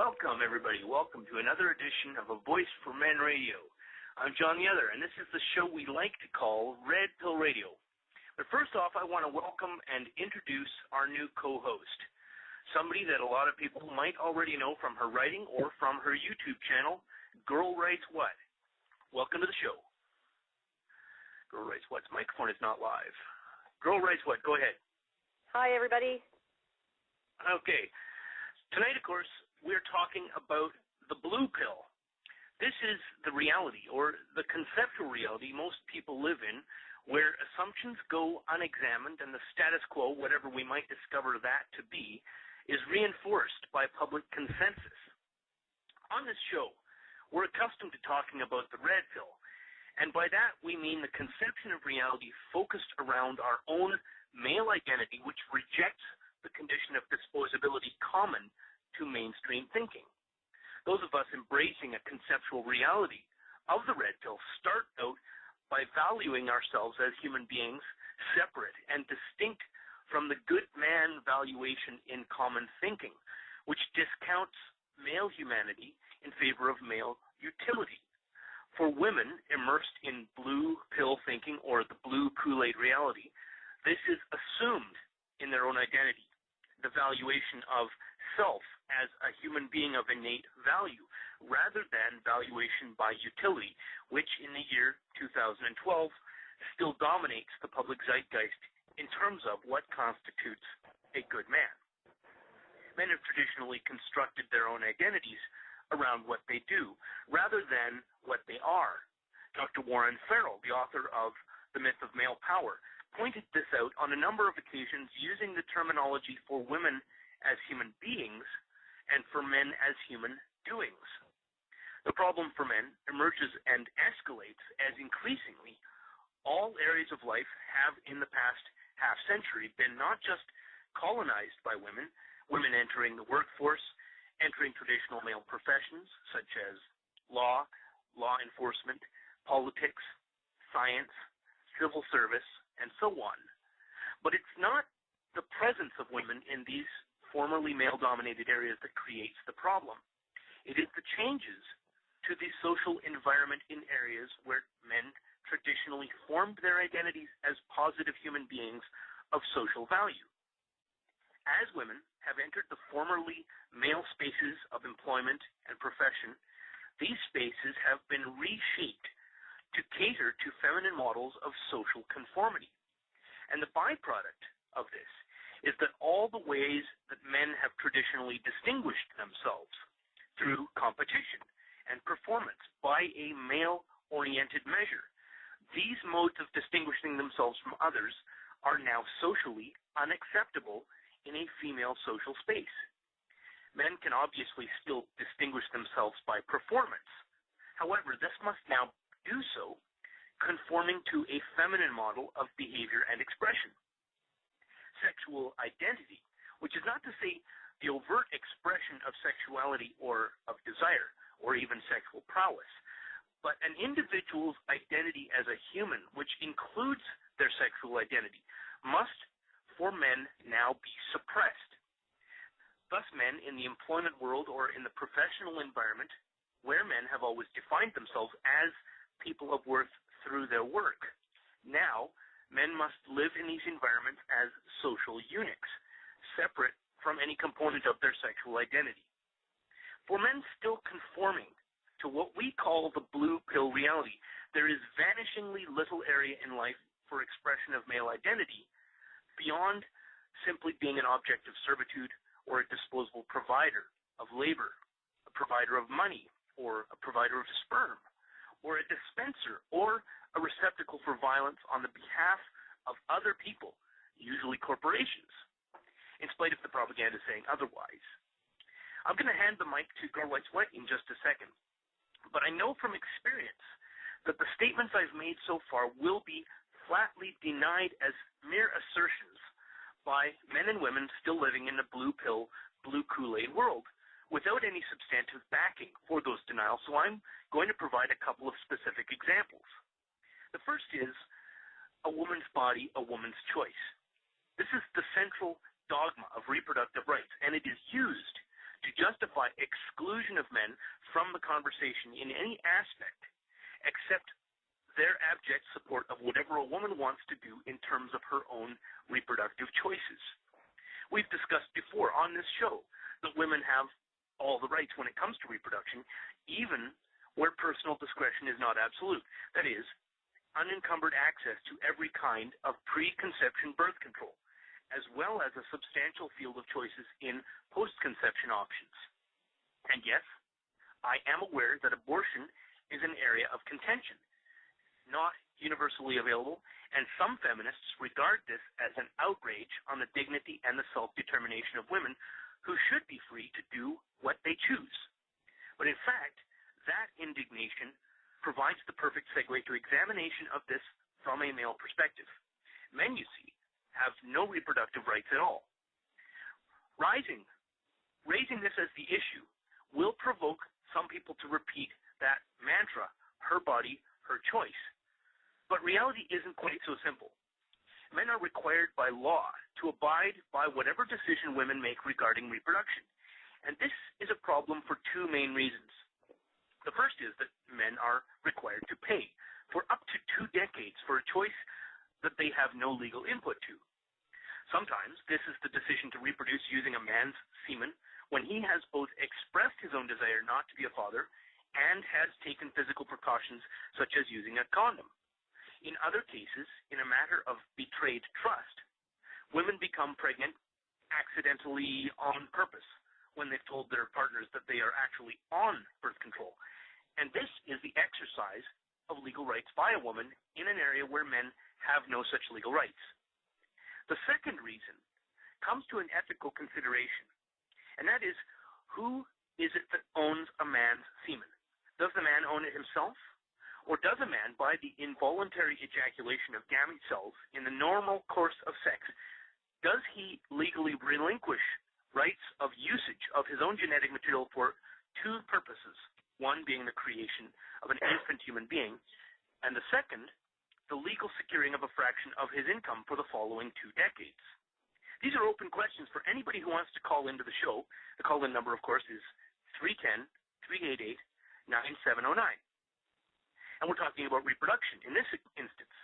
Welcome, everybody. Welcome to another edition of A Voice for Men Radio. I'm John the Other, and this is the show we like to call Red Pill Radio. But first off, I want to welcome and introduce our new co-host, somebody that a lot of people might already know from her writing or from her YouTube channel, Girl Writes What. Welcome to the show. Girl Writes What's microphone is not live. Girl Writes What, go ahead. Hi, everybody. Okay. Tonight, of course, we're talking about the blue pill. This is the reality, or the conceptual reality most people live in, where assumptions go unexamined and the status quo, whatever we might discover that to be, is reinforced by public consensus. On this show, we're accustomed to talking about the red pill, and by that we mean the conception of reality focused around our own male identity, which rejects the condition of disposability common to mainstream thinking. Those of us embracing a conceptual reality of the red pill start out by valuing ourselves as human beings separate and distinct from the good man valuation in common thinking, which discounts male humanity in favor of male utility. For women immersed in blue pill thinking or the blue Kool-Aid reality, this is assumed in their own identity, the valuation of self as a human being of innate value, rather than valuation by utility, which in the year 2012 still dominates the public zeitgeist in terms of what constitutes a good man. Men have traditionally constructed their own identities around what they do, rather than what they are. Dr. Warren Farrell, the author of The Myth of Male Power, pointed this out on a number of occasions using the terminology for women as human beings and for men as human doings. The problem for men emerges and escalates as increasingly all areas of life have in the past half-century been not just colonized by women, women entering the workforce, entering traditional male professions such as law, law enforcement, politics, science, civil service, and so on. But it's not the presence of women in these formerly male-dominated areas that creates the problem. It is the changes to the social environment in areas where men traditionally formed their identities as positive human beings of social value. As women have entered the formerly male spaces of employment and profession, these spaces have been reshaped to cater to feminine models of social conformity. And the byproduct of this is that all the ways that men have traditionally distinguished themselves through competition and performance by a male-oriented measure, these modes of distinguishing themselves from others are now socially unacceptable in a female social space. Men can obviously still distinguish themselves by performance. However, this must now do so conforming to a feminine model of behavior and expression. Sexual identity, which is not to say the overt expression of sexuality or of desire or even sexual prowess, but an individual's identity as a human, which includes their sexual identity, must, for men, now be suppressed. Thus, men in the employment world or in the professional environment, where men have always defined themselves as people of worth through their work, now men must live in these environments as social eunuchs, separate from any component of their sexual identity. For men still conforming to what we call the blue pill reality, there is vanishingly little area in life for expression of male identity beyond simply being an object of servitude or a disposable provider of labor, a provider of money, or a provider of sperm, or a dispenser, or a receptacle for violence on the behalf of other people, usually corporations, in spite of the propaganda saying otherwise. I'm going to hand the mic to Girl Writes What in just a second, but I know from experience that the statements I've made so far will be flatly denied as mere assertions by men and women still living in the blue pill, blue Kool-Aid world, without any substantive backing for those denials, so I'm going to provide a couple of specific examples. The first is a woman's body, a woman's choice. This is the central dogma of reproductive rights, and it is used to to justify exclusion of men from the conversation in any aspect except their abject support of whatever a woman wants to do in terms of her own reproductive choices. We've discussed before on this show that women have all the rights when it comes to reproduction, even where personal discretion is not absolute. That is, unencumbered access to every kind of preconception birth control, as well as a substantial field of choices in post-conception options. And yes, I am aware that abortion is an area of contention, not universally available, and some feminists regard this as an outrage on the dignity and the self-determination of women who should be free to do what they choose. But in fact, that indignation provides the perfect segue to examination of this from a male perspective. Men, you see, have no reproductive rights at all. Raising this as the issue will provoke some people to repeat that mantra, her body, her choice. But reality isn't quite so simple. Men are required by law to abide by whatever decision women make regarding reproduction. And this is a problem for two main reasons. The first is that men are required to pay for up to 2 decades for a choice that they have no legal input to. Sometimes this is the decision to reproduce using a man's semen when he has both expressed his own desire not to be a father and has taken physical precautions such as using a condom. In other cases, in a matter of betrayed trust, women become pregnant accidentally on purpose when they've told their partners that they are actually on birth control. And this is the exercise of legal rights by a woman in an area where men have no such legal rights. The second reason comes to an ethical consideration, and that is, who is it that owns a man's semen? Does the man own it himself? Or does a man, by the involuntary ejaculation of gamete cells in the normal course of sex, does he legally relinquish rights of usage of his own genetic material for 2 purposes, one being the creation of an infant human being, and the second, the legal securing of a fraction of his income for the following 2 decades? These are open questions for anybody who wants to call into the show. The call-in number, of course, is 310-388-9709. And we're talking about reproduction in this instance.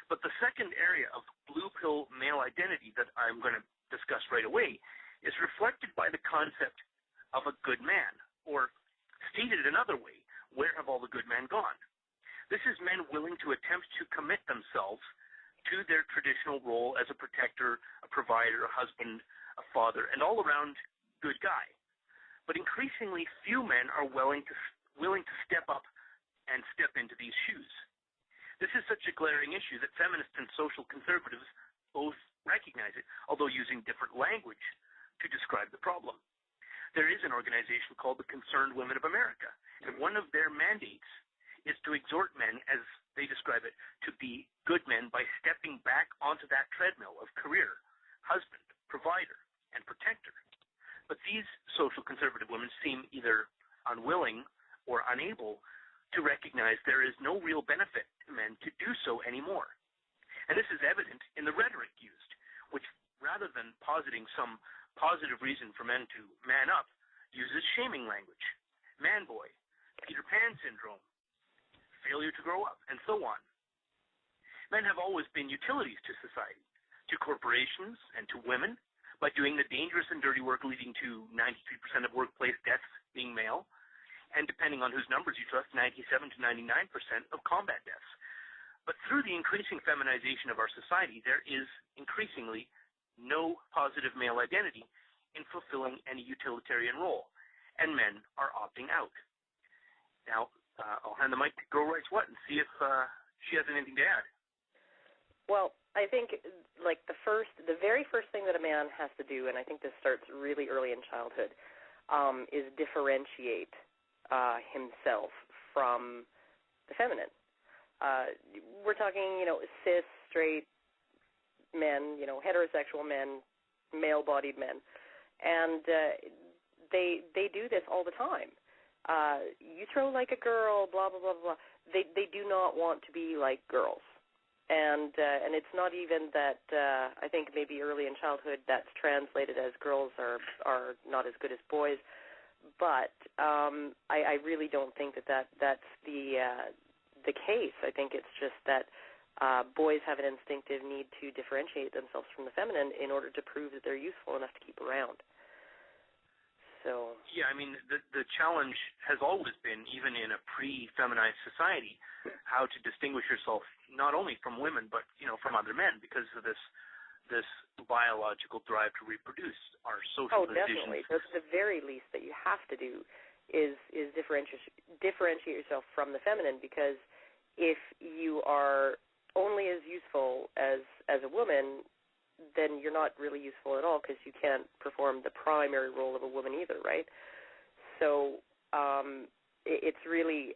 But the second area of blue pill male identity that I'm going to discuss right away is reflected by the concept of a good man, or stated another way, where have all the good men gone? This is men willing to attempt to commit themselves to their traditional role as a protector, a provider, a husband, a father, and all-around good guy. But increasingly few men are willing to step up and step into these shoes. This is such a glaring issue that feminists and social conservatives both recognize it, although using different language to describe the problem. There is an organization called the Concerned Women of America, and one of their mandates is to exhort men, as they describe it, to be good men by stepping back onto that treadmill of career, husband, provider, and protector. But these social conservative women seem either unwilling or unable to recognize there is no real benefit to men to do so anymore. And this is evident in the rhetoric used, which, rather than positing some positive reason for men to man up, uses shaming language, man boy, Peter Pan syndrome, failure to grow up, and so on. Men have always been utilities to society, to corporations, and to women, by doing the dangerous and dirty work leading to 93% of workplace deaths being male, and depending on whose numbers you trust, 97 to 99% of combat deaths. But through the increasing feminization of our society, there is increasingly no positive male identity in fulfilling any utilitarian role, and men are opting out. Now, I'll hand the mic to Girl Writes What and see if she has anything to add. Well, I think the very first thing that a man has to do, and I think this starts really early in childhood, is differentiate himself from the feminine. We're talking, cis, straight men, heterosexual men, male-bodied men, and they do this all the time. You throw like a girl, blah blah blah blah. They do not want to be like girls, and it's not even that. I think maybe early in childhood that's translated as girls are not as good as boys. But I really don't think that's the case. I think it's just that boys have an instinctive need to differentiate themselves from the feminine in order to prove that they're useful enough to keep around. So yeah, I mean, the challenge has always been, even in a pre-feminized society, how to distinguish yourself not only from women but from other men, because of this biological drive to reproduce, our social positions. Definitely. The very least that you have to do is differentiate yourself from the feminine, because if you are only as useful as a woman, then you're not really useful at all, because you can't perform the primary role of a woman either, right? So it's really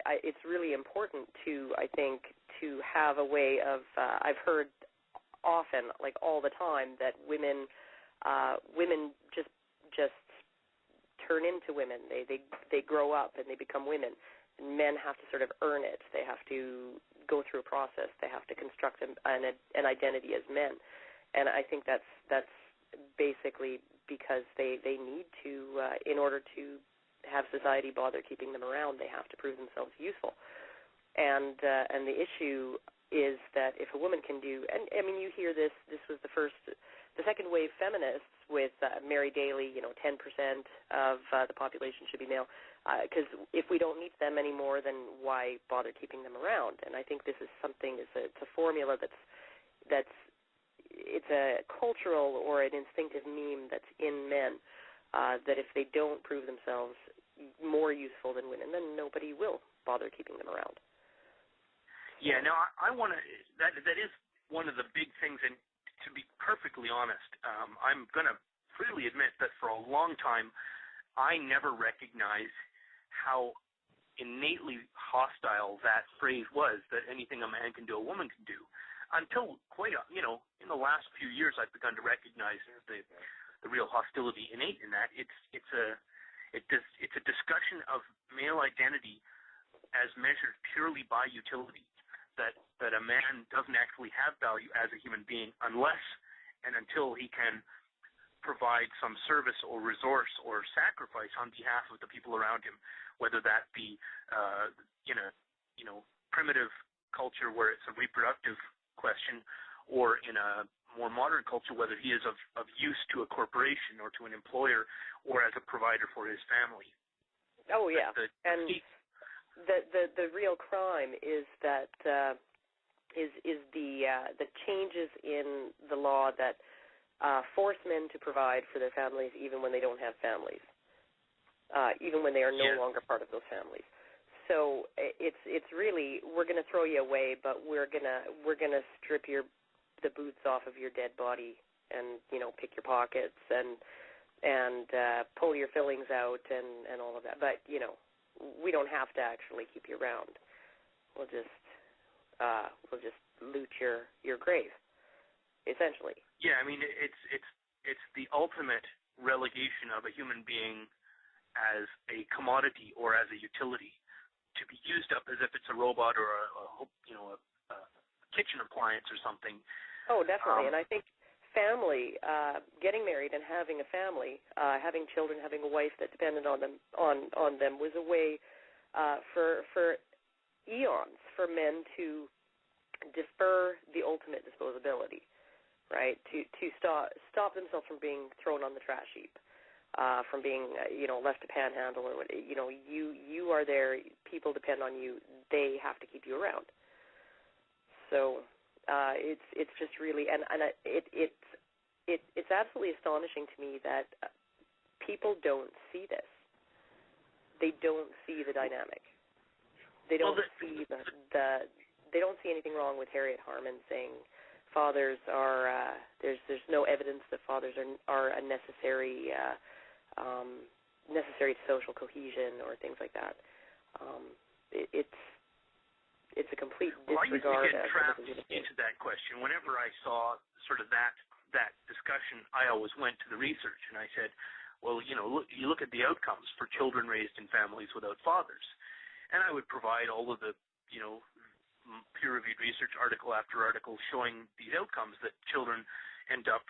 important to, I think, to have a way of. I've heard often, like all the time, that women just turn into women. They grow up and they become women. And men have to sort of earn it. They have to go through a process. They have to construct an identity as men. And I think that's basically because they need to, in order to have society bother keeping them around, they have to prove themselves useful. And the issue is that if a woman can do, and I mean, you hear this was the second wave feminists with Mary Daly, 10% of the population should be male, because if we don't need them anymore, then why bother keeping them around? And I think this is something, it's a formula that's it's a cultural or an instinctive meme that's in men, that if they don't prove themselves more useful than women, then nobody will bother keeping them around. Yeah, now I want to, that is one of the big things, and to be perfectly honest, I'm going to freely admit that for a long time I never recognized how innately hostile that phrase was, that anything a man can do, a woman can do. Until quite, in the last few years, I've begun to recognize the real hostility innate in that. It's a discussion of male identity as measured purely by utility. That a man doesn't actually have value as a human being unless and until he can provide some service or resource or sacrifice on behalf of the people around him, whether that be in a primitive culture where it's a reproductive question, or in a more modern culture, whether he is of use to a corporation or to an employer, or as a provider for his family. Oh yeah, the real crime is that is the changes in the law that force men to provide for their families even when they don't have families, even when they are no longer part of those families. So it's really, we're going to throw you away, but we're gonna strip the boots off of your dead body and pick your pockets and pull your fillings out and all of that. But we don't have to actually keep you around. We'll just loot your grave, essentially. Yeah, I mean it's the ultimate relegation of a human being as a commodity or as a utility, to be used up as if it's a robot or a kitchen appliance or something. Oh, definitely. And I think family, getting married and having a family, having children, having a wife that depended on them was a way for eons for men to defer the ultimate disposability, right? To stop themselves from being thrown on the trash heap. From being, left to panhandle, or you are there. People depend on you. They have to keep you around. So it's just really, and it's absolutely astonishing to me that people don't see this. They don't see the dynamic. They don't see they don't see anything wrong with Harriet Harman saying fathers are there's no evidence that fathers are a necessary to social cohesion or things like that. It's a complete disregard. I used to get trapped into that question. Whenever I saw sort of that discussion, I always went to the research and I said, well, you look at the outcomes for children raised in families without fathers, and I would provide all of the peer-reviewed research, article after article, showing these outcomes, that children end up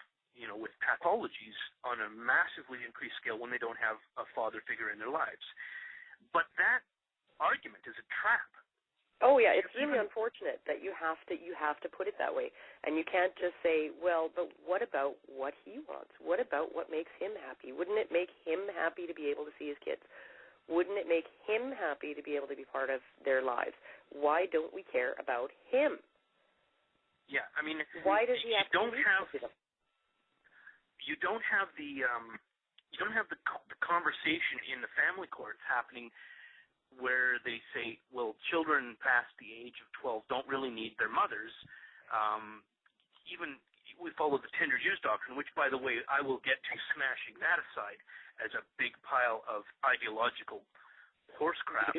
with pathologies on a massively increased scale when they don't have a father figure in their lives. But that argument is a trap. Oh yeah, it's really unfortunate that you have to put it that way, and you can't just say, well, but what about what he wants? What about what makes him happy? Wouldn't it make him happy to be able to see his kids? Wouldn't it make him happy to be able to be part of their lives? Why don't we care about him? Yeah, I mean, why does he have to them? You don't have the conversation in the family courts happening where they say, well, children past the age of 12 don't really need their mothers. Even we follow the tender use doctrine, which, by the way, I will get to smashing that aside as a big pile of ideological horse crap.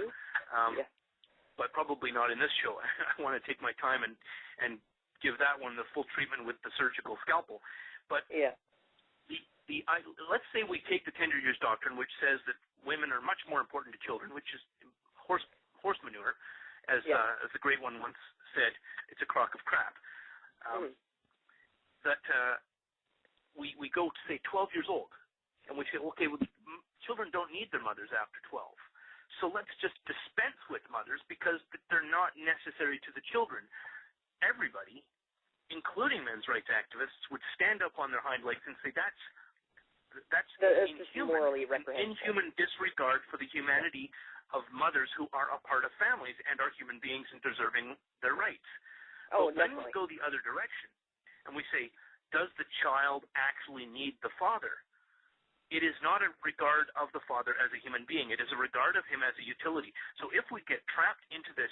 But probably not in this show. I want to take my time and give that one the full treatment with the surgical scalpel. But let's say we take the tender use doctrine, which says that women are much more important to children, which is horse manure, as the great one once said. It's a crock of crap. That we go to say 12 years old, and we say, okay, well, children don't need their mothers after 12. So let's just dispense with mothers because they're not necessary to the children. Everybody, including men's rights activists, would stand up on their hind legs and say that's inhuman disregard for the humanity of mothers who are a part of families and are human beings and deserving their rights. But then we go the other direction, and we say, does the child actually need the father? It is not a regard of the father as a human being. It is a regard of him as a utility. So if we get trapped into this,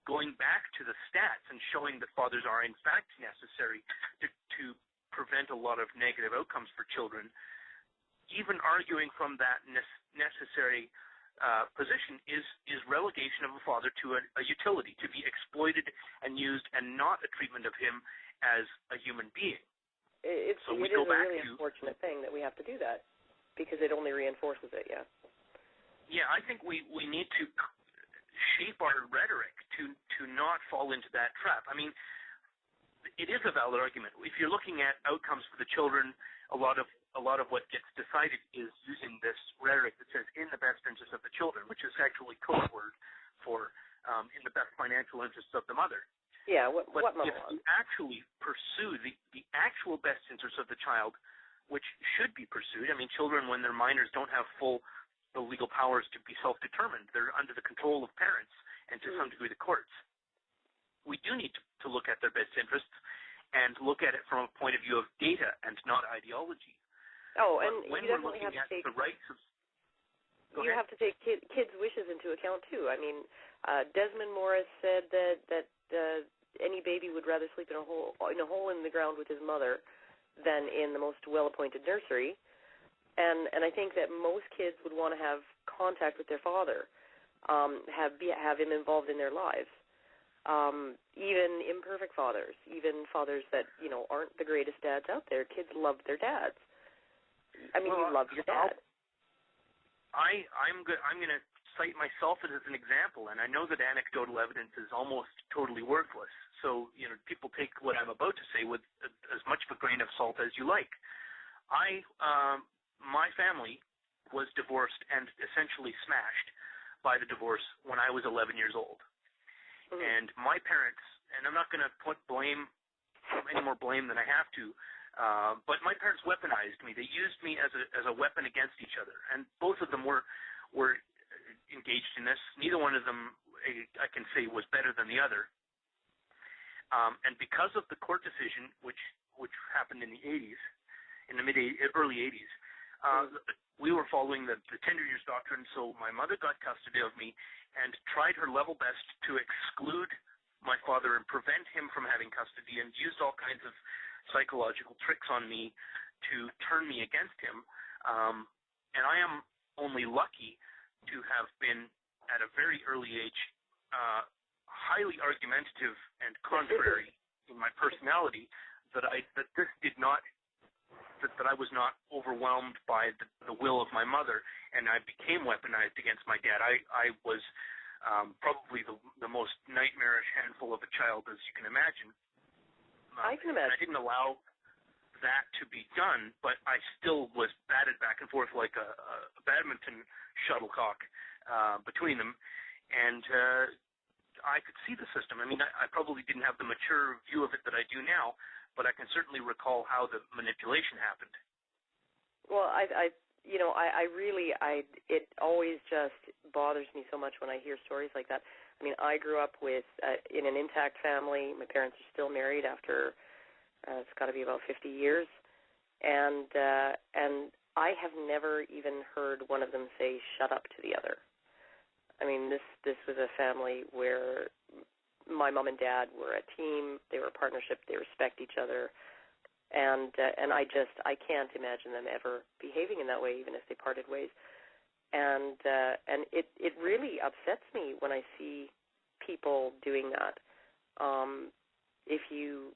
going back to the stats and showing that fathers are in fact necessary to prevent a lot of negative outcomes for children, even arguing from that necessary position is relegation of a father to a utility, to be exploited and used, and not a treatment of him as a human being. It is a really unfortunate thing that we have to do that, because it only reinforces it, Yeah, I think we need to shape our rhetoric to not fall into that trap. I mean, it is a valid argument. If you're looking at outcomes for the children, a lot of what gets decided is using this rhetoric that says in the best interest of the children, which is actually code word for in the best financial interests of the mother. Yeah, but if you actually pursue the actual best interests of the child, which should be pursued, I mean, children when they're minors don't have the legal powers to be self-determined. They're under the control of parents and to some degree the courts. We do need to look at their best interests and look at it from a point of view of data and not ideology. Oh, and when you we're looking at the rights of... You have to take kids' wishes into account, too. I mean, Desmond Morris said that any baby would rather sleep in a hole in the ground with his mother than in the most well-appointed nursery. And I think that most kids would want to have contact with their father, have him involved in their lives. Even imperfect fathers, even fathers that aren't the greatest dads out there. Kids love their dads. I mean, you love your dad. I'm going to cite myself as an example, and I know that anecdotal evidence is almost totally worthless. So people take what I'm about to say with as much of a grain of salt as you like. My family was divorced and essentially smashed by the divorce when I was 11 years old. And my parents, and I'm not going to put any more blame than I have to, but my parents weaponized me. They used me as a weapon against each other, and both of them were engaged in this. Neither one of them, I can say, was better than the other. And because of the court decision, which happened in the 80s, in the early 80s, we were following the tender use doctrine, so my mother got custody of me and tried her level best to exclude my father and prevent him from having custody, and used all kinds of psychological tricks on me to turn me against him. And I am only lucky to have been, at a very early age, highly argumentative and contrary in my personality, that I was not overwhelmed by the will of my mother, and I became weaponized against my dad. I was probably the most nightmarish handful of a child, as you can imagine. I can imagine. I didn't allow that to be done, but I still was batted back and forth like a badminton shuttlecock between them, and I could see the system. I mean, I probably didn't have the mature view of it that I do now, but I can certainly recall how the manipulation happened. Well, it always just bothers me so much when I hear stories like that. I mean, I grew up with in an intact family. My parents are still married after it's got to be about 50 years, and I have never even heard one of them say "shut up" to the other. I mean, this was a family where my mom and dad were a team. They were a partnership. They respect each other. And I can't imagine them ever behaving in that way, even if they parted ways. And it really upsets me when I see people doing that. If you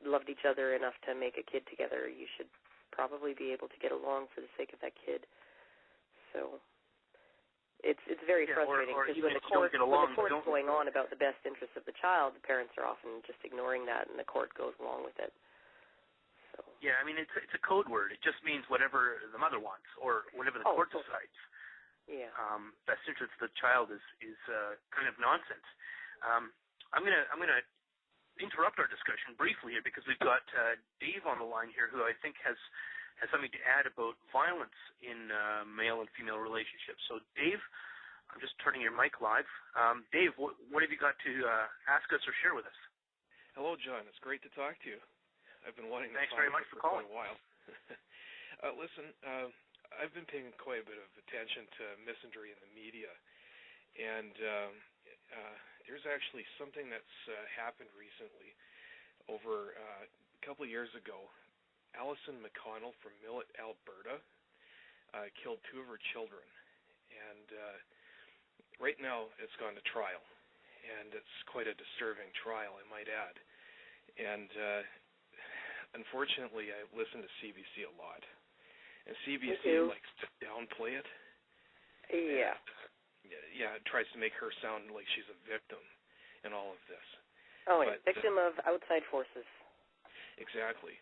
loved each other enough to make a kid together, you should probably be able to get along for the sake of that kid. So it's very frustrating because when the court's going on about the best interests of the child, the parents are often just ignoring that, and the court goes along with it. Yeah, I mean, it's a code word. It just means whatever the mother wants or whatever the court decides. Yeah. Best interest of the child is kind of nonsense. I'm gonna interrupt our discussion briefly here because we've got Dave on the line here, who I think has something to add about violence in male and female relationships. So, Dave, I'm just turning your mic live. Dave, what have you got to ask us or share with us? Hello, John. It's great to talk to you. I've been wanting to Thanks very much for calling. Quite a while. Listen, I've been paying quite a bit of attention to misandry in the media, and there's actually something that's happened recently. Over a couple of years ago, Alison McConnell from Millet, Alberta, killed 2 of her children, and right now it's gone to trial, and it's quite a disturbing trial, I might add. And unfortunately, I listen to CBC a lot, and CBC likes to downplay it. Yeah. It tries to make her sound like she's a victim in all of this. Oh, a victim of outside forces. Exactly.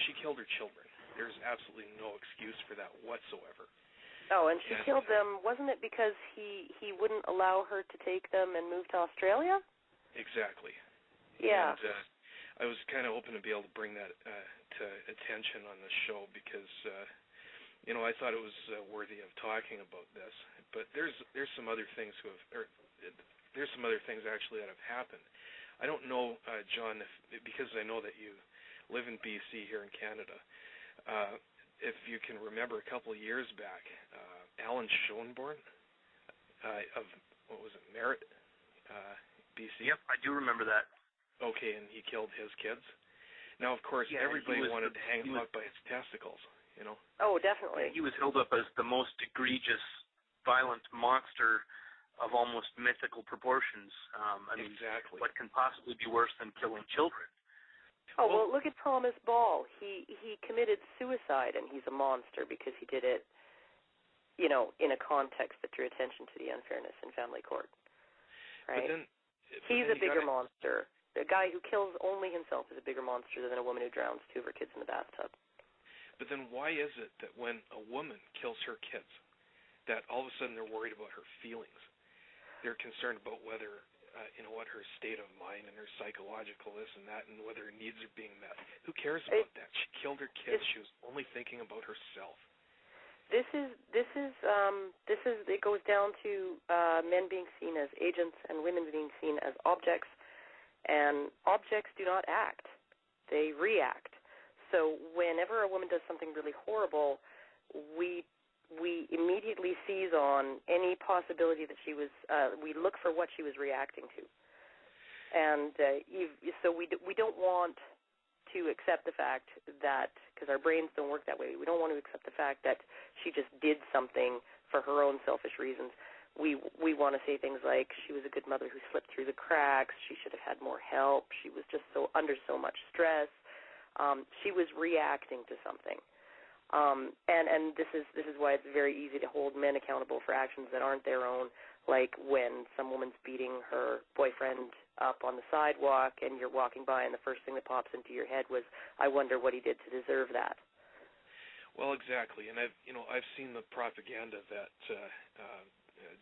She killed her children. There's absolutely no excuse for that whatsoever. Oh, and she killed them, wasn't it because he wouldn't allow her to take them and move to Australia? Exactly. Yeah. And I was kind of hoping to be able to bring that to attention on the show because, I thought it was worthy of talking about this. But there's some other things there's some other things actually that have happened. I don't know, John, because I know that you live in BC here in Canada. If you can remember, a couple of years back, Alan Schoenborn of Merritt, BC. Yep, I do remember that. Okay, and he killed his kids. Now, of course, everybody wanted to hang him up by his testicles, Oh, definitely. He was held up as the most egregious, violent monster of almost mythical proportions. Exactly. What can possibly be worse than killing children? Oh, well, look at Thomas Ball. He committed suicide, and he's a monster because he did it, in a context that drew attention to the unfairness in family court. Right? He's a bigger monster. The guy who kills only himself is a bigger monster than a woman who drowns 2 of her kids in the bathtub. But then why is it that when a woman kills her kids, that all of a sudden they're worried about her feelings? They're concerned about whether, what her state of mind and her psychological this and that, and whether her needs are being met. Who cares about that? She killed her kids. She was only thinking about herself. It goes down to men being seen as agents and women being seen as objects, and objects do not act; they react. So whenever a woman does something really horrible, we immediately seize on any possibility that she was. We look for what she was reacting to, and so we don't want to accept the fact that, because our brains don't work that way, we don't want to accept the fact that she just did something for her own selfish reasons. We want to say things like she was a good mother who slipped through the cracks, she should have had more help, she was just under so much stress, she was reacting to something. And this is why it's very easy to hold men accountable for actions that aren't their own, like when some woman's beating her boyfriend up on the sidewalk and you're walking by and the first thing that pops into your head was, I wonder what he did to deserve that. Well, exactly, and I've seen the propaganda that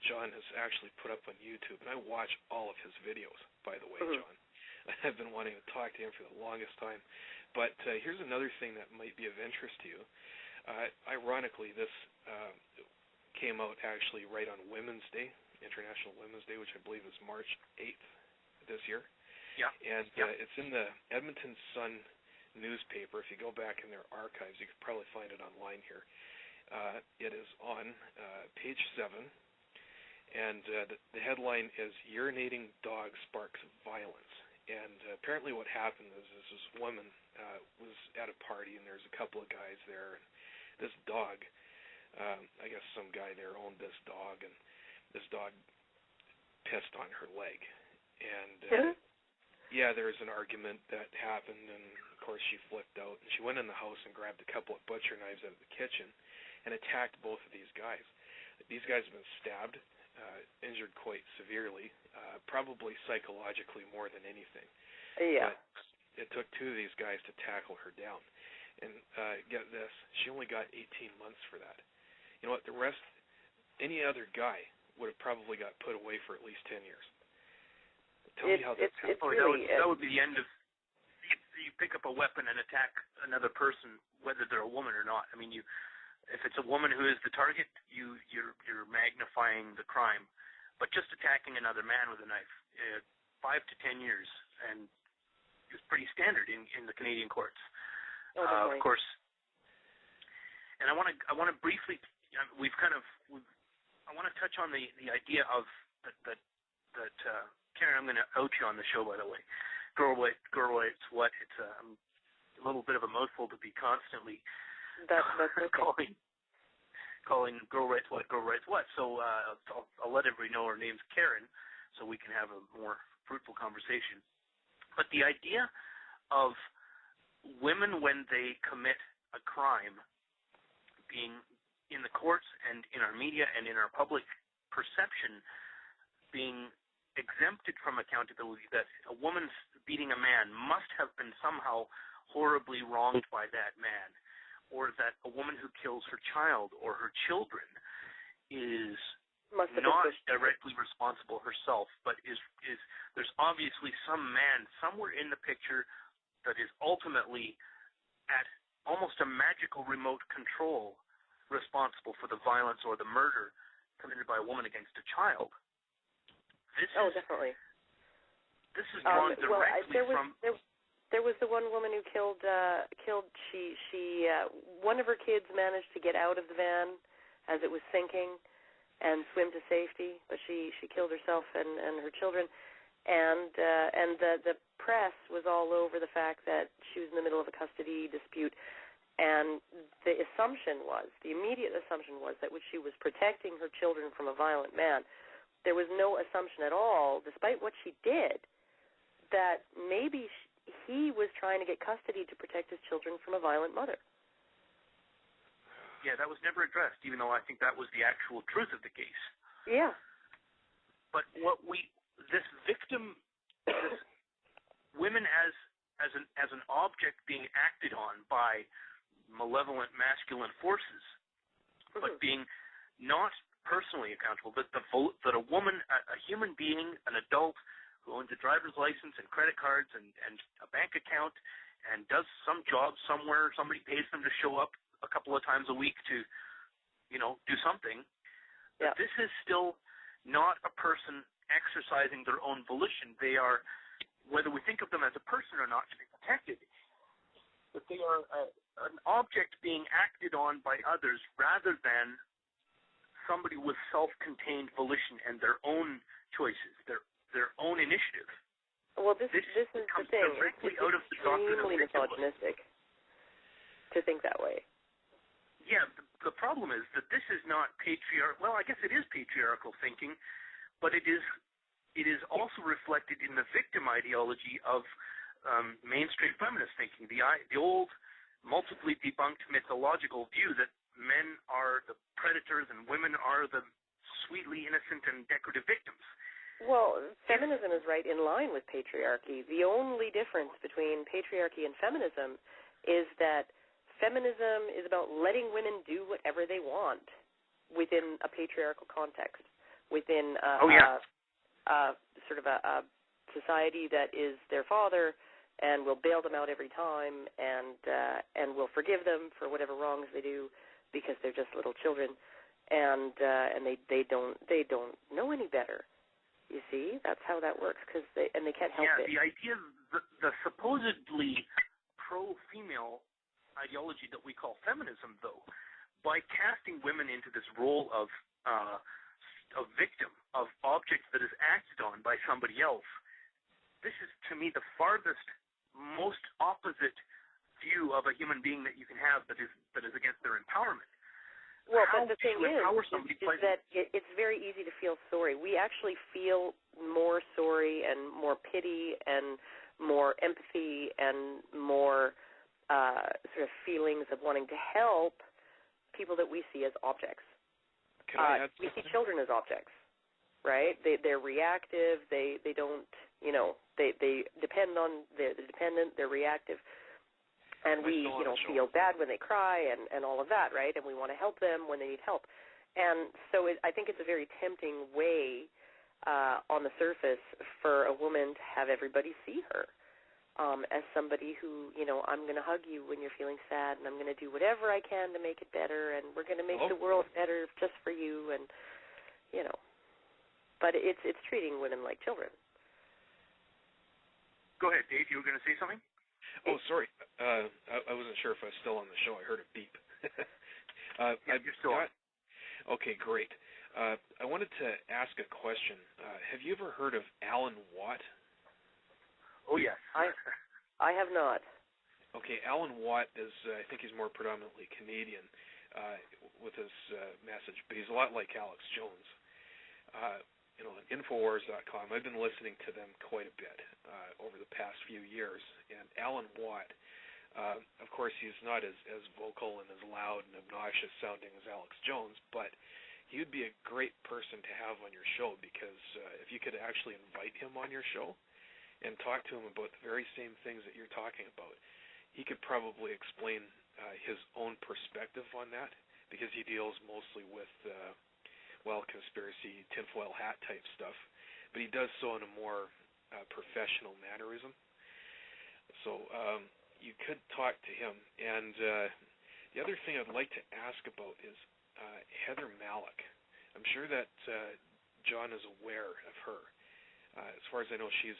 John has actually put up on YouTube, and I watch all of his videos, by the way, John. I've been wanting to talk to him for the longest time. But here's another thing that might be of interest to you. Ironically, this came out actually right on Women's Day, International Women's Day, which I believe is March 8th this year. Yeah. And it's in the Edmonton Sun newspaper. If you go back in their archives, you could probably find it online here. It is on page 7, and the headline is "Urinating Dog Sparks Violence." And apparently what happened is this woman was at a party, and there's a couple of guys there, and this dog, I guess some guy there owned this dog, and this dog pissed on her leg. And there was an argument that happened, and of course she flipped out, and she went in the house and grabbed a couple of butcher knives out of the kitchen and attacked both of these guys. These guys have been stabbed, injured quite severely, probably psychologically more than anything. Yeah. But it took 2 of these guys to tackle her down. And get this, she only got 18 months for that. You know what, the rest, any other guy would have probably got put away for at least 10 years. Tell me how that's happened. Really, that would be the end of, you pick up a weapon and attack another person, whether they're a woman or not. I mean, if it's a woman who is the target, you're magnifying the crime. But just attacking another man with a knife, 5 to 10 years, and it's pretty standard in the Canadian courts. Of course. And I want to briefly, I want to touch on the idea of that Karen, I'm going to out you on the show, by the way. Girl rights, what? It's a little bit of a mouthful to be constantly that's okay. calling girl rights what, girl rights what. So I'll let everybody know her name's Karen, so we can have a more fruitful conversation. But the idea of women, when they commit a crime, being in the courts and in our media and in our public perception, being exempted from accountability, that a woman beating a man must have been somehow horribly wronged by that man, or that a woman who kills her child or her children is not directly responsible herself, but is there's obviously some man somewhere in the picture that is ultimately at almost a magical remote control responsible for the violence or the murder committed by a woman against a child. Definitely. This is drawn directly from. There was the one woman who killed. She one of her kids managed to get out of the van as it was sinking and swim to safety, but she killed herself and her children. And the press was all over the fact that she was in the middle of a custody dispute, and the immediate assumption was that she was protecting her children from a violent man. There was no assumption at all, despite what she did, that maybe he was trying to get custody to protect his children from a violent mother. Yeah, that was never addressed, even though I think that was the actual truth of the case. Yeah. But this victim, this women as an object being acted on by malevolent masculine forces, but being not personally accountable, that a woman, a human being, an adult who owns a driver's license and credit cards and a bank account and does some job somewhere, somebody pays them to show up a couple of times a week to, do something. Yeah. This is still not a person exercising their own volition. They are, whether we think of them as a person or not, to be protected, but they are an object being acted on by others rather than somebody with self-contained volition and their own choices, their own initiative. Well, this is the thing. Directly out of the doctrine of misogynistic to think that way. Yeah, the problem is that this is not patriarchal. Well, I guess it is patriarchal thinking, but it is also reflected in the victim ideology of mainstream feminist thinking. The old, multiply debunked mythological view that men are the predators and women are the sweetly innocent and decorative victims. Well, feminism is right in line with patriarchy. The only difference between patriarchy and feminism is that feminism is about letting women do whatever they want within a patriarchal context, within sort of a society that is their father and will bail them out every time and will forgive them for whatever wrongs they do because they're just little children and they don't know any better. You see, that's how that works because they can't help it. Yeah, the idea of the supposedly pro-female ideology that we call feminism, though, by casting women into this role of victim, of object that is acted on by somebody else, this is, to me, the farthest, most opposite view of a human being that you can have that is against their empowerment. Well, but the thing is that it's very easy to feel sorry. We actually feel more sorry and more pity and more empathy and more sort of feelings of wanting to help people that we see as objects. We see children as objects, right? They're reactive. They don't, they depend on, they're dependent, they're reactive. And we, feel bad when they cry and all of that, right? And we want to help them when they need help. And so I think it's a very tempting way on the surface for a woman to have everybody see her as somebody who, I'm going to hug you when you're feeling sad, and I'm going to do whatever I can to make it better, and we're going to make the world better just for you, and, But it's treating women like children. Go ahead, Dave. You were going to say something? Oh, sorry. I wasn't sure if I was still on the show. I heard a beep. You're still on. Okay, great. I wanted to ask a question. Have you ever heard of Alan Watt? Oh, yes. I have not. Okay, Alan Watt is, I think he's more predominantly Canadian with his message, but he's a lot like Alex Jones. On Infowars.com, I've been listening to them quite a bit over the past few years. And Alan Watt, of course, he's not as vocal and as loud and obnoxious sounding as Alex Jones, but he would be a great person to have on your show because if you could actually invite him on your show and talk to him about the very same things that you're talking about, he could probably explain his own perspective on that because he deals mostly with conspiracy, tinfoil hat type stuff, but he does so in a more professional mannerism. So you could talk to him. And the other thing I'd like to ask about is Heather Malik. I'm sure that John is aware of her. As far as I know, she's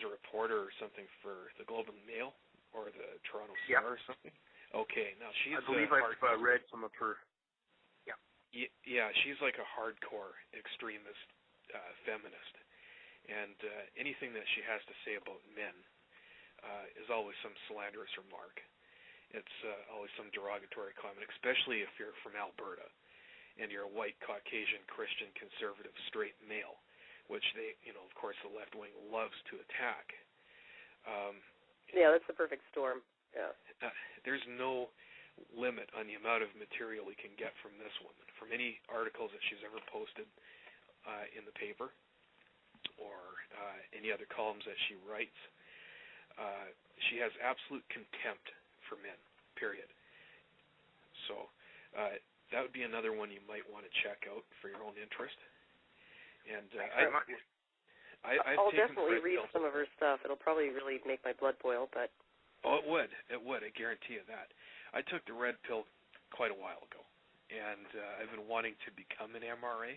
a reporter or something for the Globe and Mail or the Toronto Star or something. Okay, now she's. I believe I've read some of her. Yeah, she's like a hardcore extremist feminist, and anything that she has to say about men is always some slanderous remark. It's always some derogatory comment, especially if you're from Alberta and you're a white, Caucasian, Christian, conservative, straight male, which they, of course, the left wing loves to attack. Yeah, that's the perfect storm. Yeah. There's no limit on the amount of material you can get from this woman, from any articles that she's ever posted in the paper or any other columns that she writes. She has absolute contempt for men, period. So that would be another one you might want to check out for your own interest. And I'll definitely read some of her stuff. It'll probably really make my blood boil, but... Oh, it would. It would. I guarantee you that. I took the red pill quite a while ago, and I've been wanting to become an MRA.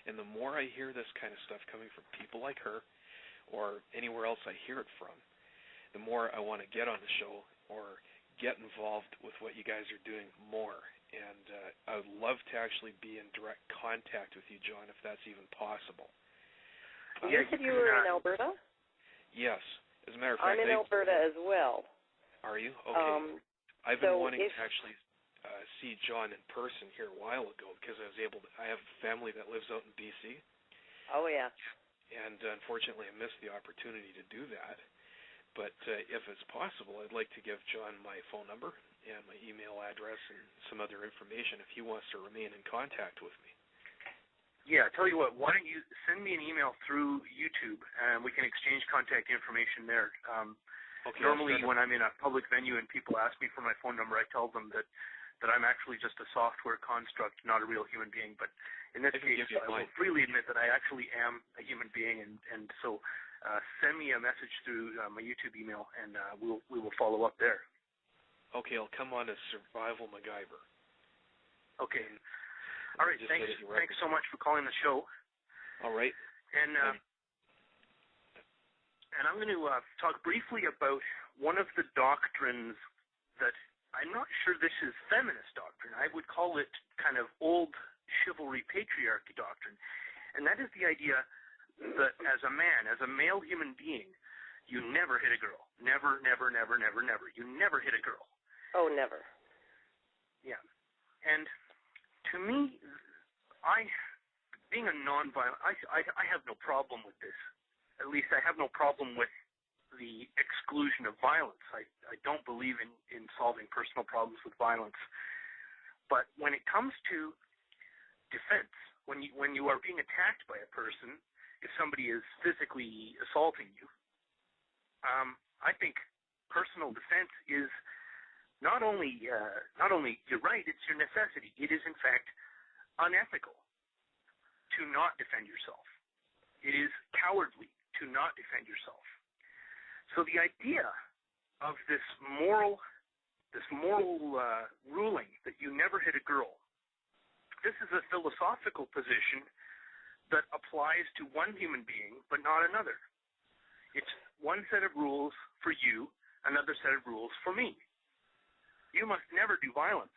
And the more I hear this kind of stuff coming from people like her or anywhere else I hear it from, the more I want to get on the show or get involved with what you guys are doing more. And I would love to actually be in direct contact with you, John, if that's even possible. You said you were in Alberta? Yes. As a matter of fact, I'm in Alberta as well. Are you? Okay. I've been wanting to actually see John in person here a while ago because I have family that lives out in BC. Oh, yeah. And unfortunately, I missed the opportunity to do that. But if it's possible, I'd like to give John my phone number and my email address and some other information if he wants to remain in contact with me. Yeah, tell you what, why don't you send me an email through YouTube, and we can exchange contact information there. Okay, normally, when I'm in a public venue and people ask me for my phone number, I tell them that I'm actually just a software construct, not a real human being. But in this case, I will freely admit that I actually am a human being, and so send me a message through my YouTube email, and we will follow up there. Okay, I'll come on to Survival MacGyver. Okay. All right, thanks so much for calling the show. All right. And I'm going to talk briefly about one of the doctrines that I'm not sure this is feminist doctrine. I would call it kind of old chivalry patriarchy doctrine. And that is the idea that as a man, as a male human being, you never hit a girl. Never, never, never, never, never. You never hit a girl. Oh, never. Yeah. And to me, being a nonviolent, I have no problem with this. At least I have no problem with the exclusion of violence. I don't believe in solving personal problems with violence. But when it comes to defense, when you are being attacked by a person, if somebody is physically assaulting you, I think personal defense is not only you're right, it's your necessity. It is in fact unethical to not defend yourself. It is cowardly to not defend yourself. So the idea of this moral ruling that you never hit a girl, this is a philosophical position that applies to one human being but not another. It's one set of rules for you, another set of rules for me. You must never do violence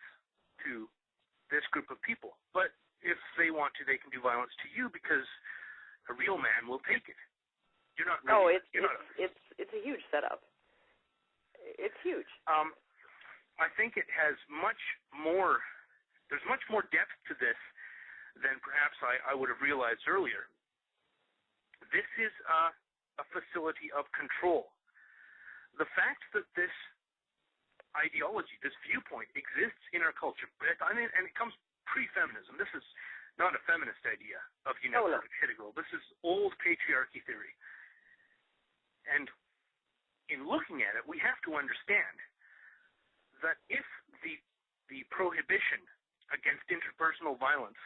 to this group of people. But if they want to, they can do violence to you because a real man will take it. You're not really... it's a huge setup. It's huge. I think it has much more... There's much more depth to this than perhaps I would have realized earlier. This is a facility of control. The fact that this ideology, this viewpoint exists in our culture, and it comes pre-feminism. This is not a feminist idea of you never hit a girl. This is old patriarchy theory. And in looking at it, we have to understand that if the prohibition against interpersonal violence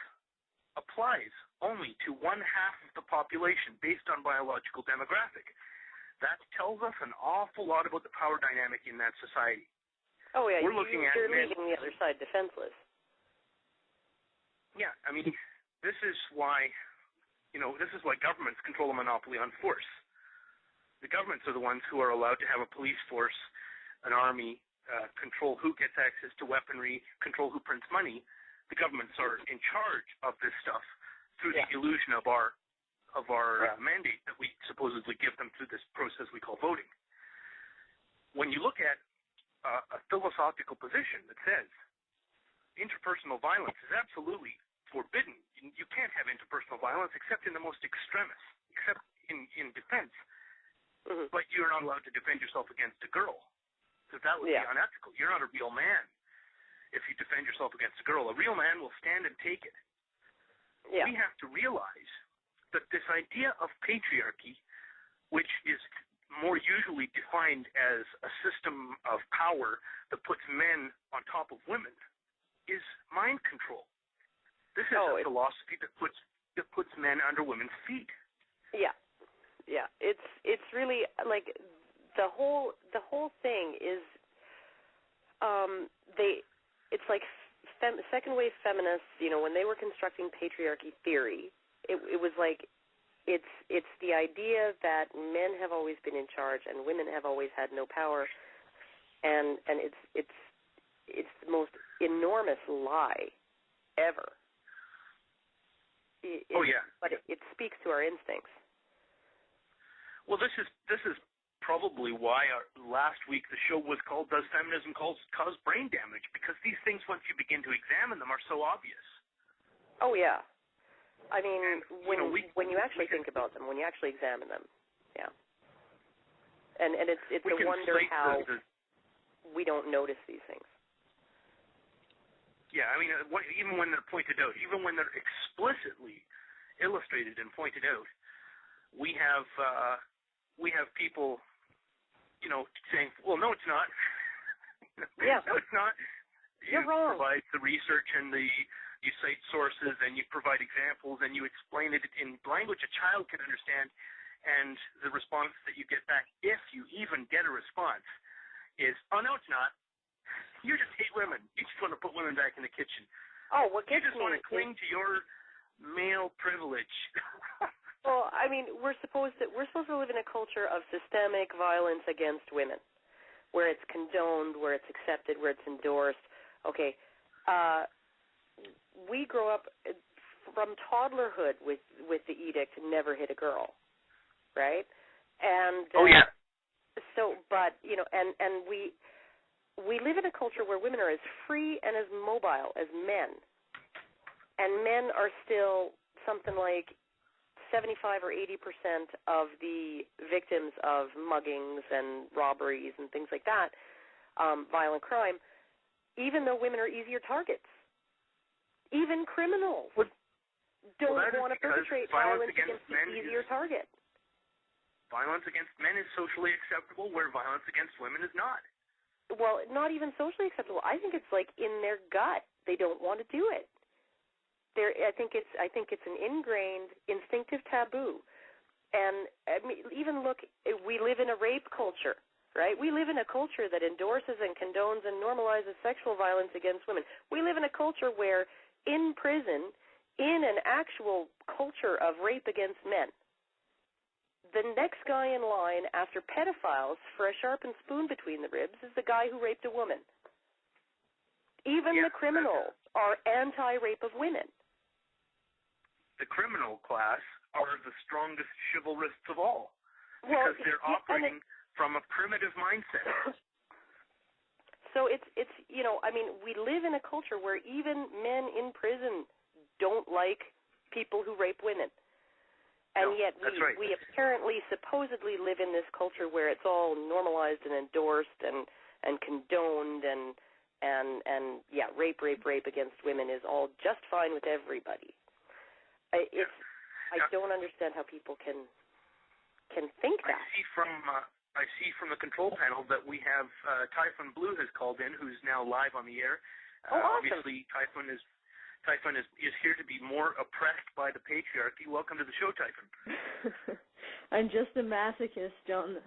applies only to 1/2 of the population based on biological demographic, that tells us an awful lot about the power dynamic in that society. Oh, yeah, you're leaving the other side defenseless. Yeah, I mean, this is why governments control a monopoly on force. The governments are the ones who are allowed to have a police force, an army, control who gets access to weaponry, control who prints money. The governments are in charge of this stuff through the illusion of our mandate that we supposedly give them through this process we call voting. When you look at a philosophical position that says interpersonal violence is absolutely forbidden. You can't have interpersonal violence except in the most extremis, except in defense. Mm-hmm. But you're not allowed to defend yourself against a girl, because that would be unethical. You're not a real man if you defend yourself against a girl. A real man will stand and take it. Yeah. We have to realize that this idea of patriarchy, which is more usually defined as a system of power that puts men on top of women, is mind control. This is a philosophy that puts men under women's feet. Yeah, yeah. It's really like the whole thing is it's like second wave feminists. You know, when they were constructing patriarchy theory, it was like. It's the idea that men have always been in charge and women have always had no power, and it's the most enormous lie ever. But it speaks to our instincts. Well, this is probably why last week the show was called "Does Feminism Cause Brain Damage?" Because these things, once you begin to examine them, are so obvious. Oh yeah. I mean, when you actually think about them, when you actually examine them, yeah. And it's a wonder how we don't notice these things. Yeah, I mean, even when they're pointed out, even when they're explicitly illustrated and pointed out, we have people, saying, well, no, it's not. Yeah. No, it's not. You're wrong. Provide the research and you cite sources and you provide examples and you explain it in language a child can understand, and the response that you get back, if you even get a response, is, oh, no, it's not. You just hate women. You just want to put women back in the kitchen. Oh, what gets You just want to cling to your male privilege. Well, I mean, we're supposed to live in a culture of systemic violence against women, where it's condoned, where it's accepted, where it's endorsed. Okay, we grow up from toddlerhood with the edict, never hit a girl, right? And oh yeah. So, but and we live in a culture where women are as free and as mobile as men, and men are still something like 75 or 80% of the victims of muggings and robberies and things like that, violent crime, even though women are easier targets. Even criminals don't want to perpetrate violence against an easier target. Violence against men is socially acceptable, where violence against women is not. Well, not even socially acceptable. I think it's like in their gut. They don't want to do it. I think it's an ingrained, instinctive taboo. And I mean, even look, we live in a rape culture, right? We live in a culture that endorses and condones and normalizes sexual violence against women. We live in a culture where, in prison, in an actual culture of rape against men, the next guy in line after pedophiles for a sharpened spoon between the ribs is the guy who raped a woman. Even the criminals are anti-rape of women. The criminal class are the strongest chivalrists of all, because they're operating from a primitive mindset. So it's I mean, we live in a culture where even men in prison don't like people who rape women. And yet we apparently supposedly live in this culture where it's all normalized and endorsed and condoned and rape against women is all just fine with everybody. I don't understand how people can think that. I see from the control panel that we have Typhon Blue has called in, who's now live on the air. Awesome. Obviously, Typhon is here to be more oppressed by the patriarchy. Welcome to the show, Typhon. I'm just a masochist, John.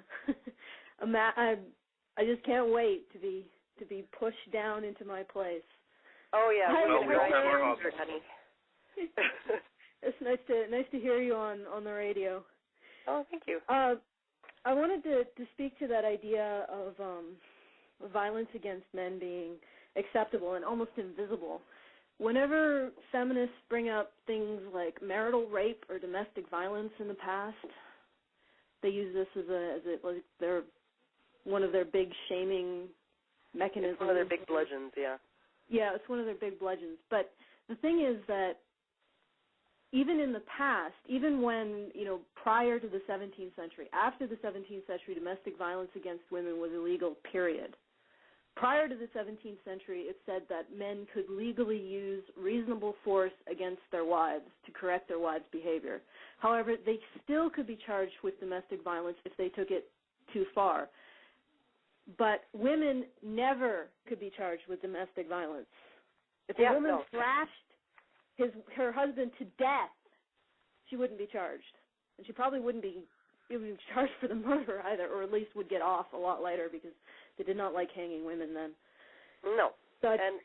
I just can't wait to be pushed down into my place. Oh yeah, we all have our hobbies. honey. It's nice to hear you on the radio. Oh, thank you. I wanted to speak to that idea of violence against men being acceptable and almost invisible. Whenever feminists bring up things like marital rape or domestic violence in the past, they use this as their one of their big shaming mechanisms. It's one of their big bludgeons, yeah. Yeah, it's one of their big bludgeons. But the thing is that even in the past, even when, prior to the 17th century, after the 17th century, domestic violence against women was illegal, period. Prior to the 17th century, it said that men could legally use reasonable force against their wives to correct their wives' behavior. However, they still could be charged with domestic violence if they took it too far. But women never could be charged with domestic violence. If a woman thrashed her husband to death, she wouldn't be charged. And she probably wouldn't be even charged for the murder either, or at least would get off a lot later because they did not like hanging women then. No. So and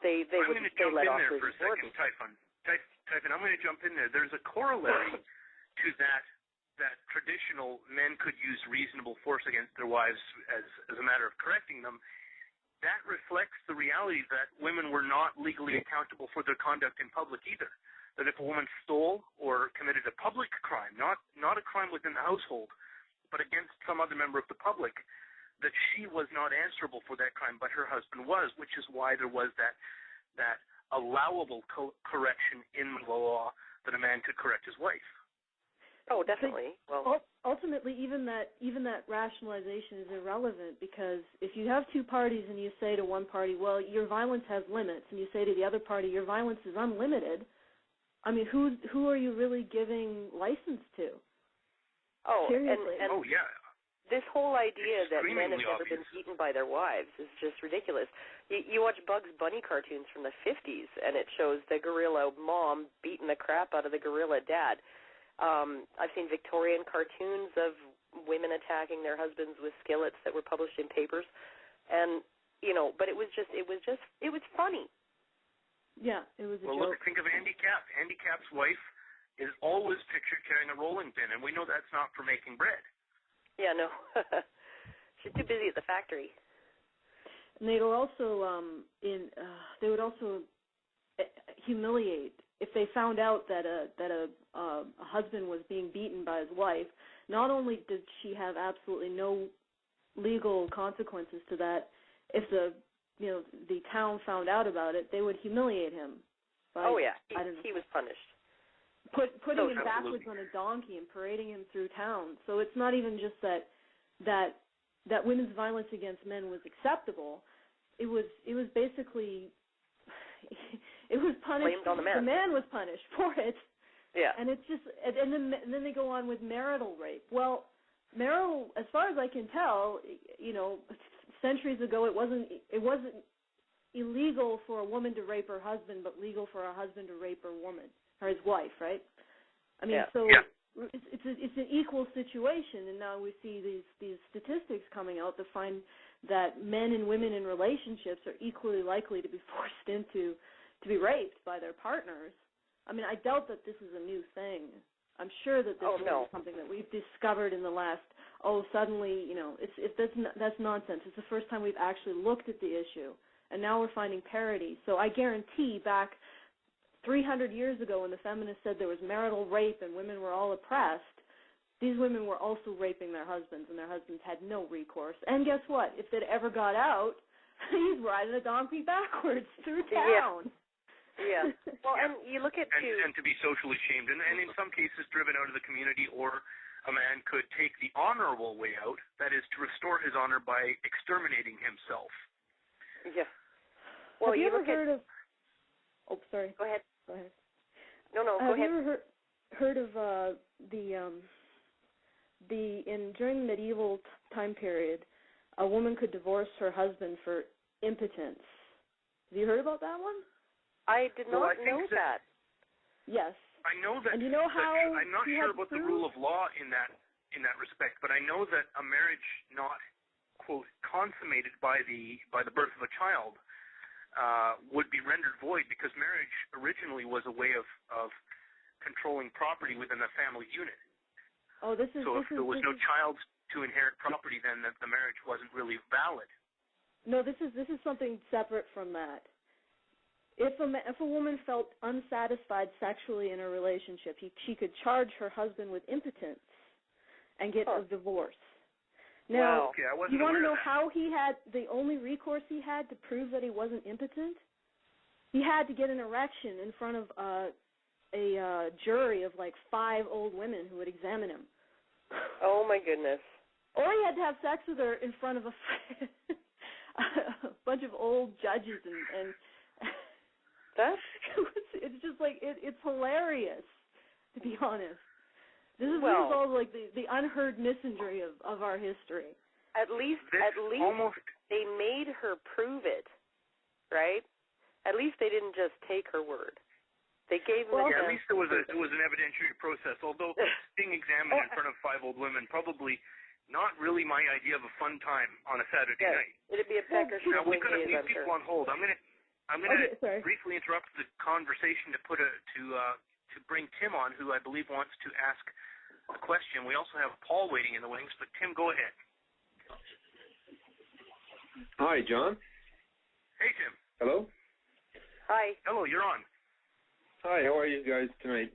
they would stay let off. I'm going to jump in there for a second, Typhon. Typhon, I'm going to jump in there. There's a corollary to that traditional men could use reasonable force against their wives as a matter of correcting them. That reflects the reality that women were not legally accountable for their conduct in public either. That if a woman stole or committed a public crime, not a crime within the household, but against some other member of the public, that she was not answerable for that crime, but her husband was, which is why there was that allowable correction in the law that a man could correct his wife. Oh, definitely. Well, ultimately, even that rationalization is irrelevant, because if you have two parties and you say to one party, well, your violence has limits, and you say to the other party, your violence is unlimited, I mean, who are you really giving license to? Oh, Seriously. and oh yeah. This whole idea that men have never obvious. been beaten by their wives is just ridiculous. You watch Bugs Bunny cartoons from the 50s, and it shows the gorilla mom beating the crap out of the gorilla dad. I've seen Victorian cartoons of women attacking their husbands with skillets that were published in papers, and but it was funny. Yeah, it was a joke. Well, think of Andy Capp. Andy Capp's wife is always pictured carrying a rolling pin, and we know that's not for making bread. Yeah, no. She's too busy at the factory. And they would also humiliate if they found out that a husband was being beaten by his wife. Not only did she have absolutely no legal consequences to that, if the town found out about it, they would humiliate him. By, he was punished. Putting him backwards on a donkey and parading him through town. So it's not even just that women's violence against men was acceptable. It was basically it was punished. Blamed on the man. The man was punished for it. Yeah. And it's just and then they go on with marital rape. Well, marital, as far as I can tell, centuries ago it wasn't illegal for a woman to rape her husband, but legal for a husband to rape her woman. Or his wife, right? I mean, it's an equal situation, and now we see these statistics coming out that find that men and women in relationships are equally likely to be forced to be raped by their partners. I mean, I doubt that this is a new thing. I'm sure that this is something that we've discovered in the last. Suddenly, that's nonsense. It's the first time we've actually looked at the issue, and now we're finding parity. So I guarantee back 300 years ago when the feminists said there was marital rape and women were all oppressed, these women were also raping their husbands, and their husbands had no recourse. And guess what? If it ever got out, he's riding a donkey backwards through town. Yeah. Well, and you look at and to be socially shamed, and in some cases driven out of the community, or a man could take the honorable way out, that is to restore his honor by exterminating himself. Yeah. Well, have you ever heard of... Oh, sorry. Go ahead. No, go ahead. Have you ever heard of during the medieval time period, a woman could divorce her husband for impotence? Have you heard about that one? I did not know that. Yes. I know that. And you know how I'm not sure about the rule of law in that respect, but I know that a marriage not, quote, consummated by the birth of a child would be rendered void, because marriage originally was a way of controlling property within the family unit. Oh, if there was no child to inherit property, then the marriage wasn't really valid. No, this is something separate from that. If a woman felt unsatisfied sexually in a relationship, she could charge her husband with impotence and get a divorce. Now, you want to know how he had the only recourse he had to prove that he wasn't impotent? He had to get an erection in front of a jury of like 5 old women who would examine him. Oh my goodness! Or he had to have sex with her in front of a bunch of old judges and it's just like it's hilarious, to be honest. This is all like the unheard misandry of our history. At least they made her prove it, right? At least they didn't just take her word. They gave them at least there was an evidentiary process, although being examined in front of 5 old women, probably not really my idea of a fun time on a Saturday night. It'd be a pecker. Now, we've got to leave people on hold. I'm going to briefly interrupt the conversation to bring Tim on, who I believe wants to ask a question. We also have Paul waiting in the wings, but Tim, go ahead. Hi, John. Hey, Tim. Hello. Hi. Hello, you're on. Hi, how are you guys tonight?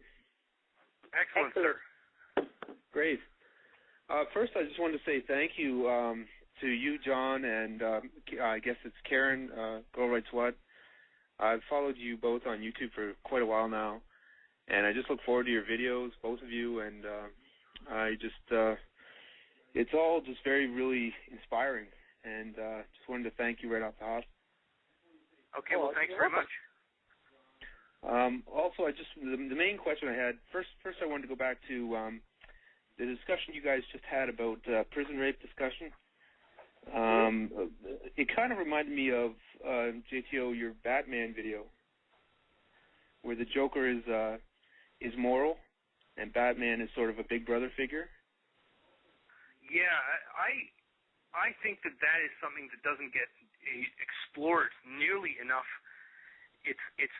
Excellent, sir. Great. First, I just wanted to say thank you to you, John, and I guess it's Karen, Girl Writes What. I've followed you both on YouTube for quite a while now, and I just look forward to your videos, both of you, and it's all just really inspiring, and just wanted to thank you right off the hop. Okay, well, thanks very much. Also, the main question I had, first I wanted to go back to the discussion you guys just had about prison rape discussion. It kind of reminded me of, JTO, your Batman video, where the Joker is moral and Batman is sort of a big brother figure. Yeah, I think that is something that doesn't get explored nearly enough. It's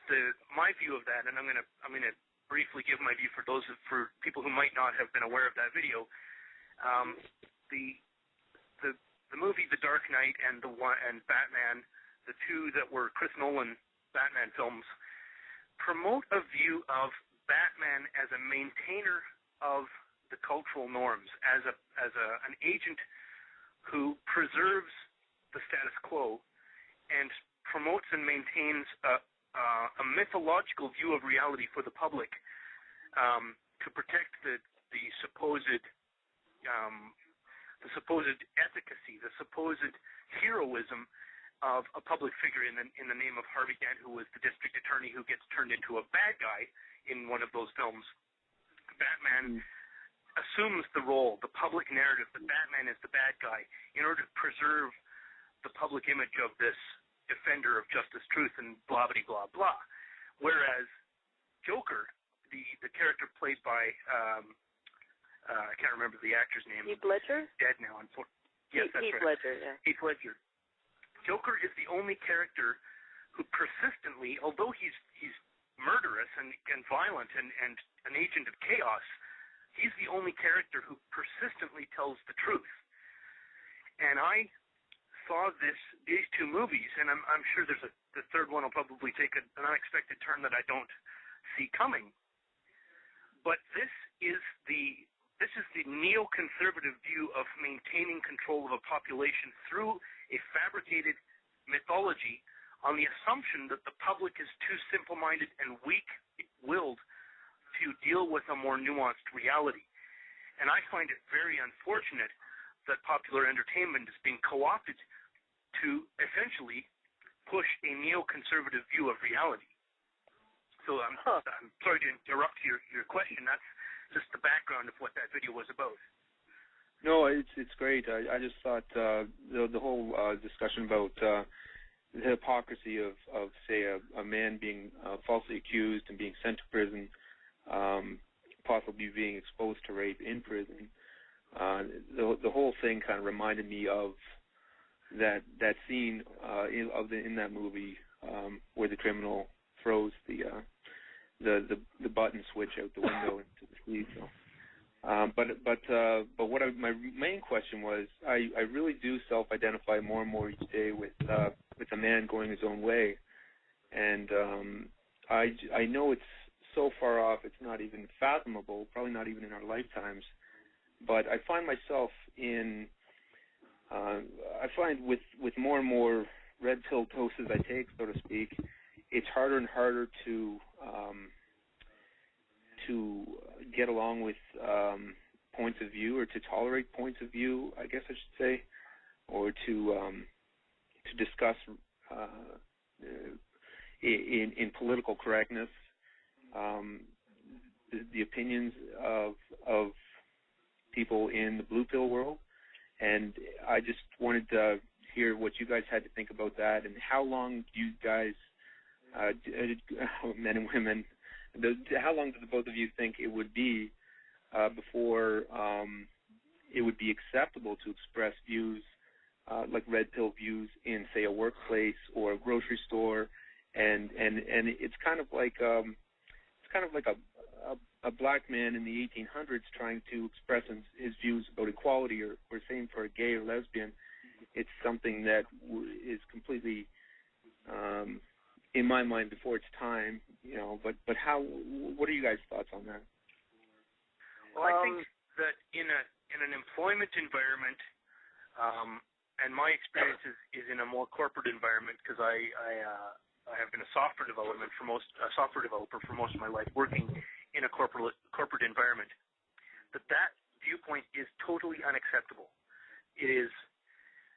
my view of that, and I'm gonna briefly give my view for people who might not have been aware of that video. The movie The Dark Knight and Batman, the two that were Chris Nolan Batman films, promote a view of Batman as a maintainer of the cultural norms, as an agent who preserves the status quo and promotes and maintains a mythological view of reality for the public, to protect the supposed efficacy, the supposed heroism of a public figure in the name of Harvey Dent, who was the district attorney who gets turned into a bad guy in one of those films. Batman assumes the role, the public narrative, that Batman is the bad guy in order to preserve the public image of this defender of justice, truth, and blah, blah, blah, blah. Whereas Joker, the character played by, I can't remember the actor's name. Heath Ledger? Dead now, unfortunately. Yes, that's Heath right. Ledger, yeah. Heath Ledger. Joker is the only character who persistently, although he's murderous and violent and an agent of chaos, he's the only character who persistently tells the truth. And I saw these two movies, and I'm sure the third one will probably take an unexpected turn that I don't see coming. But this is the neoconservative view of maintaining control of a population through a fabricated mythology on the assumption that the public is too simple-minded and weak-willed to deal with a more nuanced reality. And I find it very unfortunate that popular entertainment is being co-opted to essentially push a neoconservative view of reality. So I'm sorry to interrupt your question. That's just the background of what that video was about. No, it's great. I just thought the whole discussion about the hypocrisy of say a man being falsely accused and being sent to prison, possibly being exposed to rape in prison. The whole thing kind of reminded me of that scene in that movie where the criminal throws the button switch out the window into the street. So. But what my main question was, I really do self-identify more and more each day with a man going his own way, and I know it's so far off it's not even fathomable, probably not even in our lifetimes. But I find myself I find with more and more red pill doses I take, so to speak, it's harder and harder to get along with points of view, or to tolerate points of view, I guess I should say, or to discuss in political correctness the opinions of people in the blue pill world. And I just wanted to hear what you guys had to think about that, and how long do you guys, men and women, how long do the both of you think it would be before it would be acceptable to express views like red pill views in, say, a workplace or a grocery store, and it's kind of like a black man in the 1800s trying to express his views about equality, or same for a gay or lesbian. It's something that is completely, in my mind, before its time, you know. But what are you guys' thoughts on that? Well, I think that in an employment environment, and my experience is in a more corporate environment, because I have been a software developer for most of my life, working in a corporate environment. That viewpoint is totally unacceptable. It is.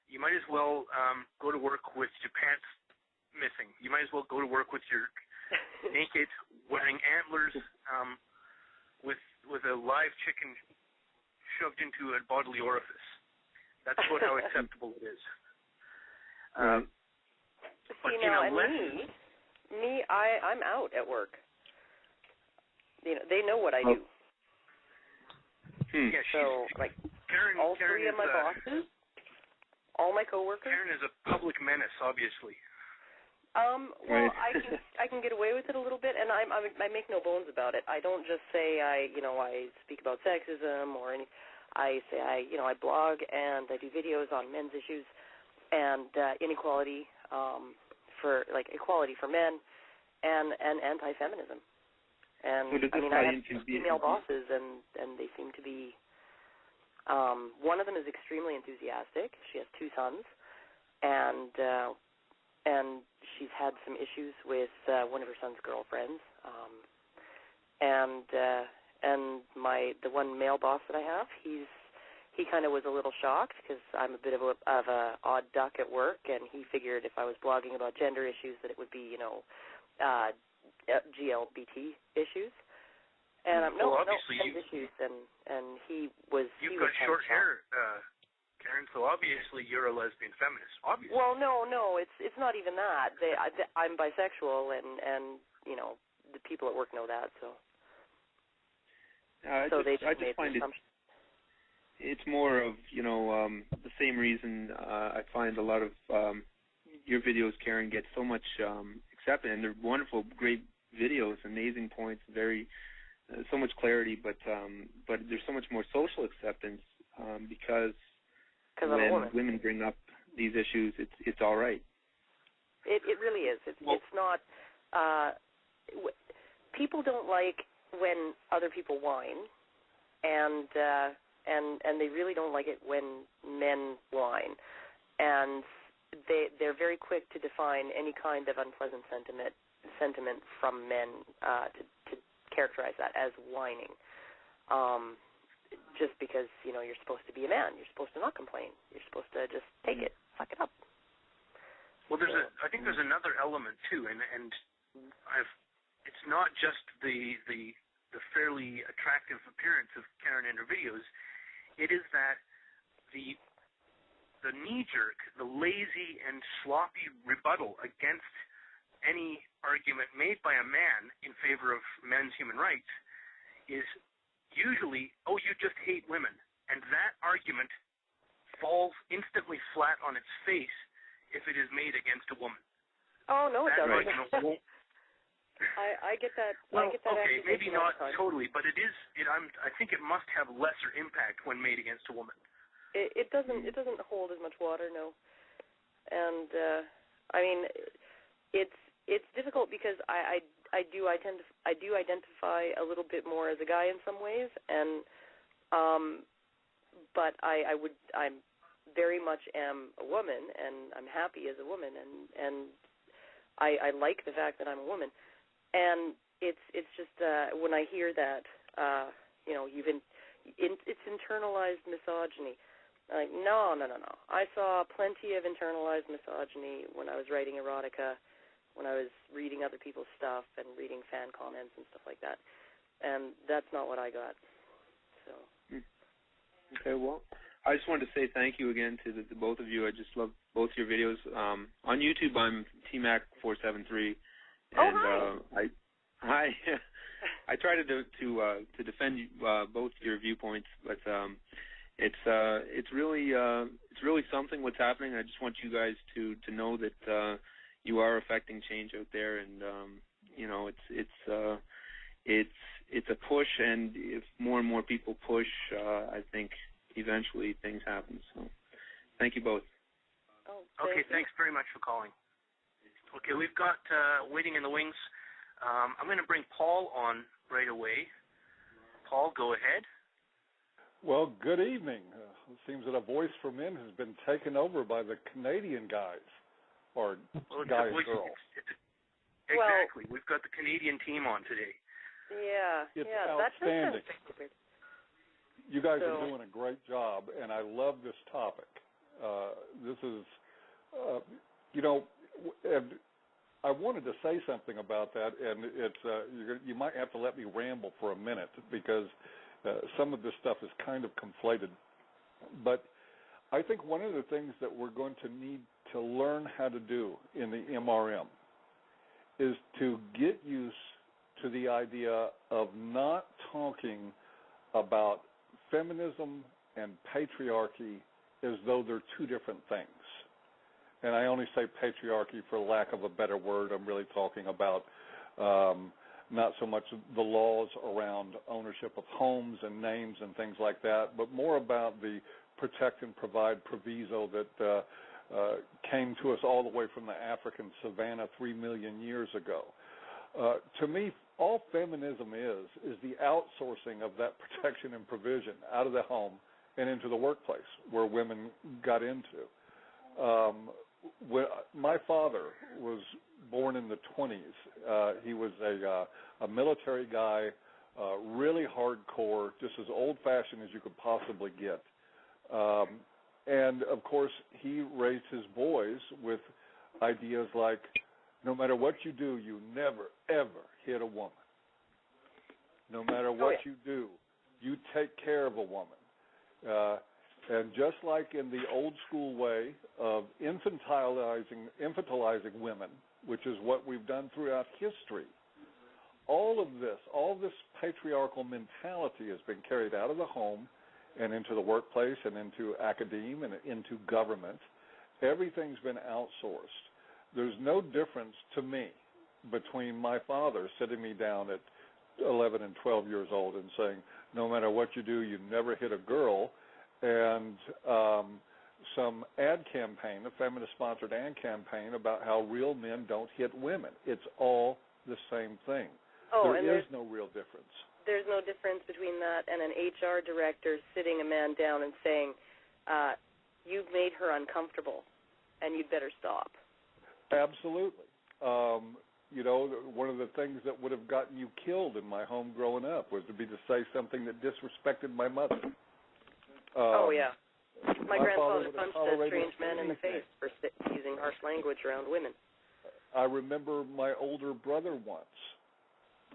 You might as well go to work with your pants missing. You might as well go to work with your naked, wearing antlers, with a live chicken shoved into a bodily orifice. That's about how acceptable it is. But See, now, and I'm out at work. They know what I do. Yeah, so, like, Karen, all Karen three of my bosses, all my coworkers. Karen is a public menace, obviously. Well, I can get away with it a little bit, and I make no bones about it. I don't just say I speak about sexism or any. I say I blog and I do videos on men's issues and inequality, for like equality for men, and anti-feminism. And I have two female bosses, and they seem to be. One of them is extremely enthusiastic. She has 2 sons, and she's had some issues with one of her son's girlfriends. The one male boss that I have, he kind of was a little shocked because I'm a bit of a odd duck at work, and he figured if I was blogging about gender issues that it would be GLBT issues. And issues, and he was. You've got short hair, Karen. So obviously you're a lesbian feminist. Obviously. Well, no, it's not even that. I'm bisexual, and the people at work know that. So. I just find it's more of the same reason I find a lot of your videos, Karen, get so much acceptance, and they're wonderful, great videos, amazing points, very. So much clarity, but there's so much more social acceptance because when women bring up these issues, it's all right. It really is. It's not. People don't like when other people whine, and they really don't like it when men whine, and they're very quick to define any kind of unpleasant sentiment from men to characterize that as whining, just because you're supposed to be a man, you're supposed to not complain, you're supposed to just take it, suck it up. Well, I think there's another element too, and it's not just the fairly attractive appearance of Karen in her videos. It is that the knee-jerk, the lazy and sloppy rebuttal against any argument made by a man in favor of men's human rights is usually, you just hate women. And that argument falls instantly flat on its face if it is made against a woman. Oh, no, it doesn't. I get that. Well, I get that. Okay, maybe not totally, but it is. I think it must have lesser impact when made against a woman. It doesn't hold as much water, no. And it's difficult because I do identify a little bit more as a guy in some ways, and but I'm very much am a woman, and I'm happy as a woman, and I like the fact that I'm a woman, and it's just when I hear that it's internalized misogyny. Like no. I saw plenty of internalized misogyny when I was writing erotica, when I was reading other people's stuff and reading fan comments and stuff like that. And that's not what I got. So. Okay, well, I just wanted to say thank you again to the both of you. I just love both your videos. On YouTube, I'm TMac473. And, hi. I try to defend both your viewpoints, but it's really something what's happening. I just want you guys to know that you are affecting change out there, and it's a push, and if more and more people push, I think eventually things happen. So, thank you both. Okay, thanks very much for calling. Okay, we've got waiting in the wings. I'm going to bring Paul on right away. Paul, go ahead. Well, good evening. It seems that a voice for men has been taken over by the Canadian guys, or guys and girls. Exactly. We've got the Canadian team on today. Yeah. It's outstanding. You guys are doing a great job, and I love this topic. This is, I wanted to say something about that, and you might have to let me ramble for a minute because some of this stuff is kind of conflated. But I think one of the things that we're going to need to learn how to do in the MRM is to get used to the idea of not talking about feminism and patriarchy as though they're two different things. And I only say patriarchy for lack of a better word. I'm really talking about not so much the laws around ownership of homes and names and things like that, but more about the protect and provide proviso that came to us all the way from the African savannah 3 million years ago. To me, all feminism is the outsourcing of that protection and provision out of the home and into the workplace where women got into. My father was born in the 20s. He was a military guy, really hardcore, just as old-fashioned as you could possibly get. And, of course, he raised his boys with ideas like, no matter what you do, you never, ever hit a woman. No matter what you do, you take care of a woman. And just like in the old school way of infantilizing women, which is what we've done throughout history, all this patriarchal mentality has been carried out of the home and into the workplace and into academia and into government. Everything's been outsourced. There's no difference to me between my father sitting me down at 11 and 12 years old and saying, no matter what you do, you never hit a girl, and some ad campaign, a feminist-sponsored ad campaign about how real men don't hit women. It's all the same thing. There is no real difference. There's no difference between that and an HR director sitting a man down and saying, you've made her uncomfortable, and you'd better stop. Absolutely. One of the things that would have gotten you killed in my home growing up was to say something that disrespected my mother. My grandfather punched a strange man in the face for using harsh language around women. I remember my older brother once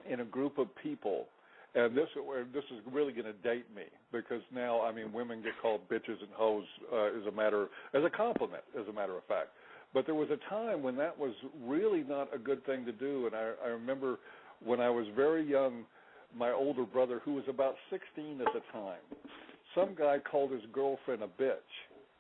in a group of people, and this is really going to date me because now, women get called bitches and hoes as a compliment, as a matter of fact. But there was a time when that was really not a good thing to do, and I remember when I was very young, my older brother, who was about 16 at the time, some guy called his girlfriend a bitch,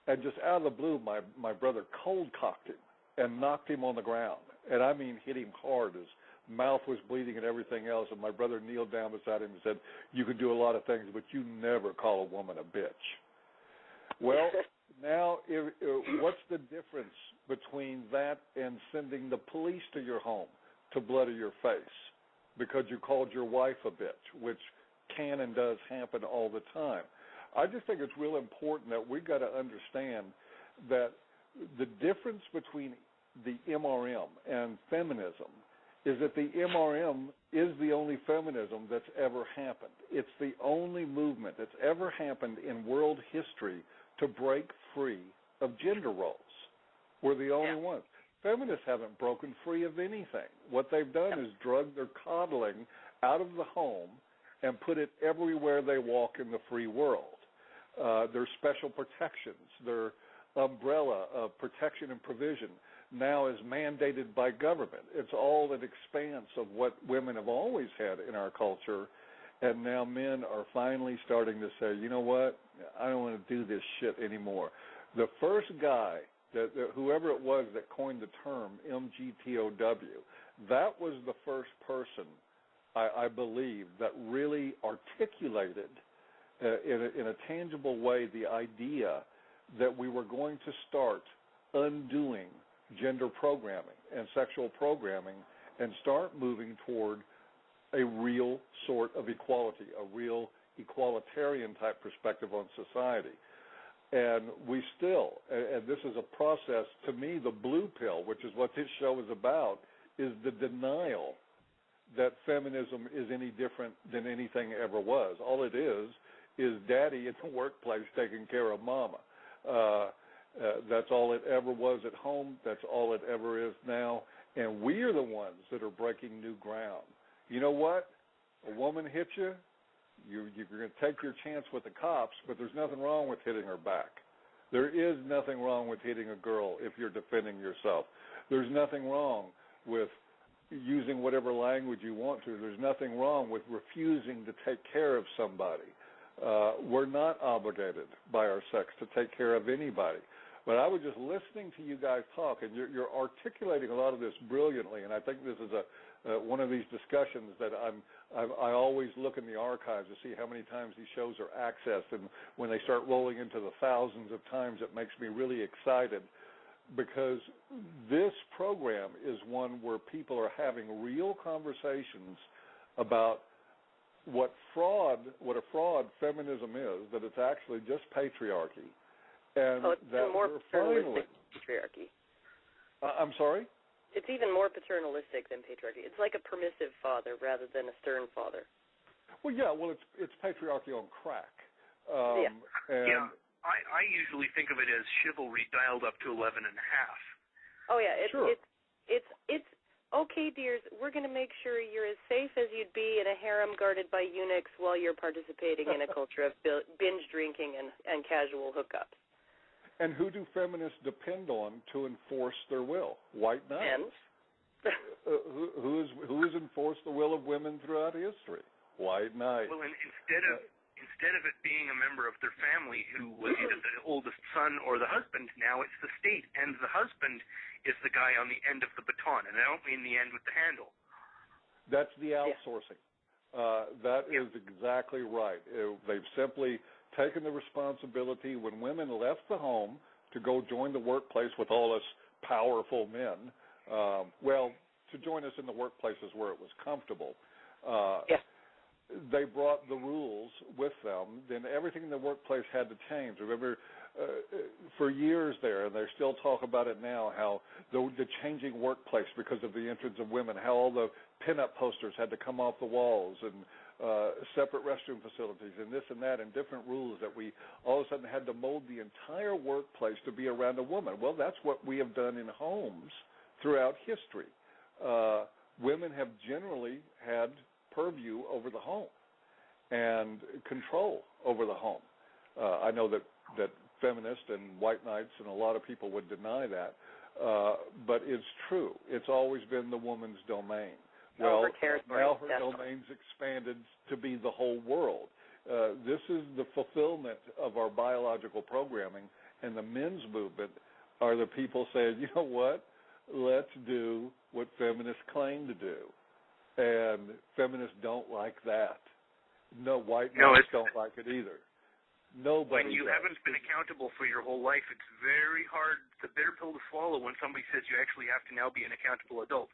and just out of the blue, my brother cold-cocked him and knocked him on the ground, and hit him hard. His mouth was bleeding and everything else, and my brother kneeled down beside him and said, you can do a lot of things, but you never call a woman a bitch. Well, now, what's the difference between that and sending the police to your home to bloody your face because you called your wife a bitch, which can and does happen all the time? I just think it's real important that we've got to understand that the difference between the MRM and feminism is that the MRM is the only feminism that's ever happened. It's the only movement that's ever happened in world history to break free of gender roles. We're the only ones. Feminists haven't broken free of anything. What they've done is drug their coddling out of the home and put it everywhere they walk in the free world. Their special protections, their umbrella of protection and provision now is mandated by government. It's all an expanse of what women have always had in our culture, and now men are finally starting to say, you know what, I don't want to do this shit anymore. The first guy, whoever it was that coined the term MGTOW, that was the first person, I believe, that really articulated in a tangible way the idea that we were going to start undoing gender programming and sexual programming and start moving toward a real sort of equality, a real equalitarian type perspective on society. And we still, and this is a process, to me, the blue pill, which is what this show is about, is the denial that feminism is any different than anything ever was. All it is daddy in the workplace taking care of mama. That's all it ever was at home. That's all it ever is now. And we are the ones that are breaking new ground. You know what? A woman hits you, you're going to take your chance with the cops, but there's nothing wrong with hitting her back. There is nothing wrong with hitting a girl if you're defending yourself. There's nothing wrong with using whatever language you want to. There's nothing wrong with refusing to take care of somebody. We're not obligated by our sex to take care of anybody. But I was just listening to you guys talk, and you're articulating a lot of this brilliantly, and I think this is one of these discussions that I always look in the archives to see how many times these shows are accessed, and when they start rolling into the thousands of times, it makes me really excited, because this program is one where people are having real conversations about what a fraud feminism is, that it's actually just patriarchy. And it's that more paternalistic than patriarchy. I'm sorry? It's even more paternalistic than patriarchy. It's like a permissive father rather than a stern father. Well, yeah. Well, it's patriarchy on crack. Yeah. I usually think of it as chivalry dialed up to 11 and a half. Oh yeah. Sure. It's okay, dears. We're going to make sure you're as safe as you'd be in a harem guarded by eunuchs while you're participating in a culture of binge drinking and casual hookups. And who do feminists depend on to enforce their will? White knights. Who has enforced the will of women throughout history? White knights. Well, and instead of it being a member of their family who was either the oldest son or the husband, now it's the state, and the husband is the guy on the end of the baton, and I don't mean the end with the handle. That's the outsourcing. That is exactly right. They've simply taken the responsibility when women left the home to go join the workplace with all us powerful men, to join us in the workplaces where it was comfortable. They brought the rules with them. Then everything in the workplace had to change. Remember, for years there, and they still talk about it now, how the changing workplace because of the entrance of women, how all the pinup posters had to come off the walls, and separate restroom facilities and this and that, and different rules that we all of a sudden had to mold the entire workplace to be around a woman. Well, that's what we have done in homes throughout history. Women have generally had purview over the home and control over the home. I know that feminists and white knights and a lot of people would deny that, but it's true. It's always been the woman's domain. Well, now her domain's expanded to be the whole world. This is the fulfillment of our biological programming, and the men's movement are the people saying, you know what, let's do what feminists claim to do. And feminists don't like that. No, white knights don't like it either. Nobody When you haven't been accountable for your whole life, it's very hard, it's a bitter pill to swallow when somebody says you actually have to now be an accountable adult.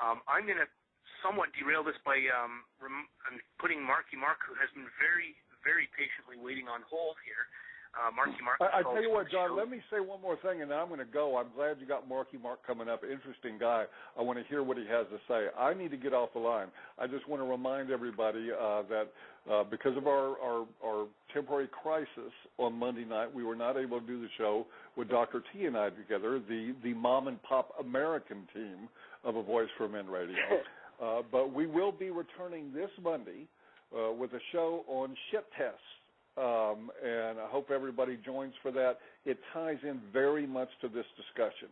I'm going to somewhat derail this by putting Marky Mark, who has been very, very patiently waiting on hold here. Marky Mark. I tell you what, John, let me say one more thing, and then I'm going to go. I'm glad you got Marky Mark coming up. Interesting guy. I want to hear what he has to say. I need to get off the line. I just want to remind everybody that because of our temporary crisis on Monday night, we were not able to do the show with Dr. T and I together, the mom-and-pop American team of A Voice for Men Radio. But we will be returning this Monday with a show on shit tests. And I hope everybody joins for that. It ties in very much to this discussion,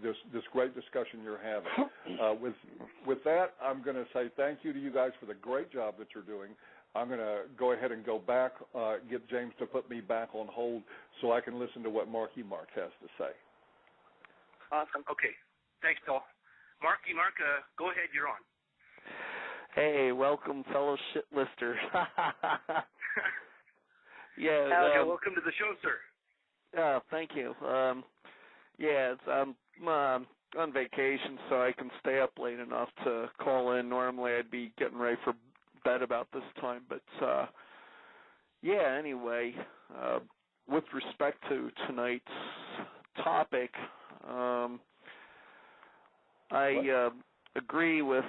this great discussion you're having. With that, I'm going to say thank you to you guys for the great job that you're doing. I'm going to go ahead and go back, get James to put me back on hold so I can listen to what Marky Mark has to say. Awesome. Okay. Thanks, Paul. Marky Mark, go ahead. You're on. Hey, welcome, fellow shitlisters. Welcome to the show, sir. Thank you. I'm on vacation, so I can stay up late enough to call in. Normally, I'd be getting ready for bed about this time, but anyway, with respect to tonight's topic, I agree with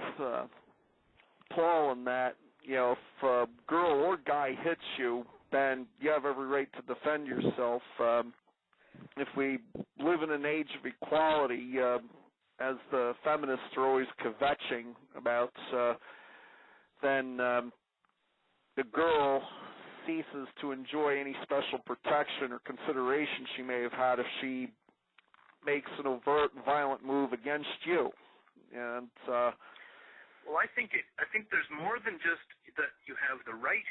Paul in that, if a girl or guy hits you, then you have every right to defend yourself. If we live in an age of equality, as the feminists are always kvetching about, then the girl ceases to enjoy any special protection or consideration she may have had if she makes an overt violent move against you. And well, I think there's more than just that you have the right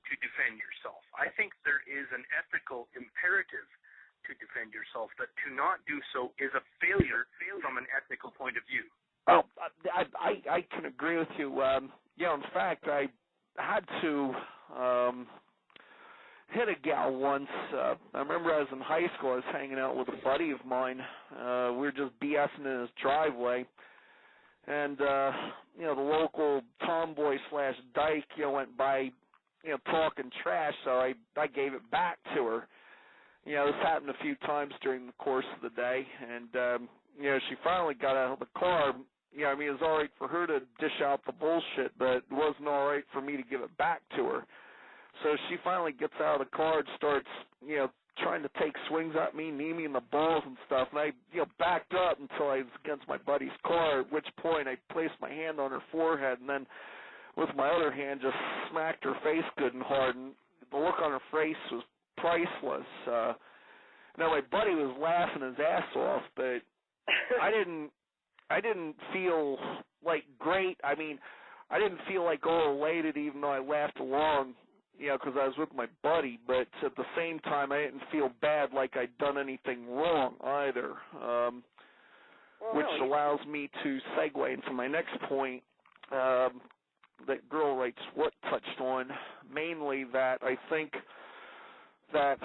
to defend yourself. I think there is an ethical imperative to defend yourself, that to not do so is a failure from an ethical point of view. Oh, I can agree with you. In fact, I had to hit a gal once. I remember I was in high school. I was hanging out with a buddy of mine. We were just BSing in his driveway. And, the local tomboy / dyke, went by, talking trash, so I gave it back to her. This happened a few times during the course of the day, and, she finally got out of the car. It was all right for her to dish out the bullshit, but it wasn't all right for me to give it back to her. So she finally gets out of the car and starts, trying to take swings at me, knee me in the balls and stuff, and I, backed up until I was against my buddy's car, at which point I placed my hand on her forehead and then with my other hand just smacked her face good and hard, and the look on her face was priceless. Now, my buddy was laughing his ass off, but I didn't feel, great. I mean, I didn't feel, all elated even though I laughed along, because I was with my buddy, but at the same time, I didn't feel bad like I'd done anything wrong either, which allows me to segue into my next point that Girl Rights What touched on, mainly that I think that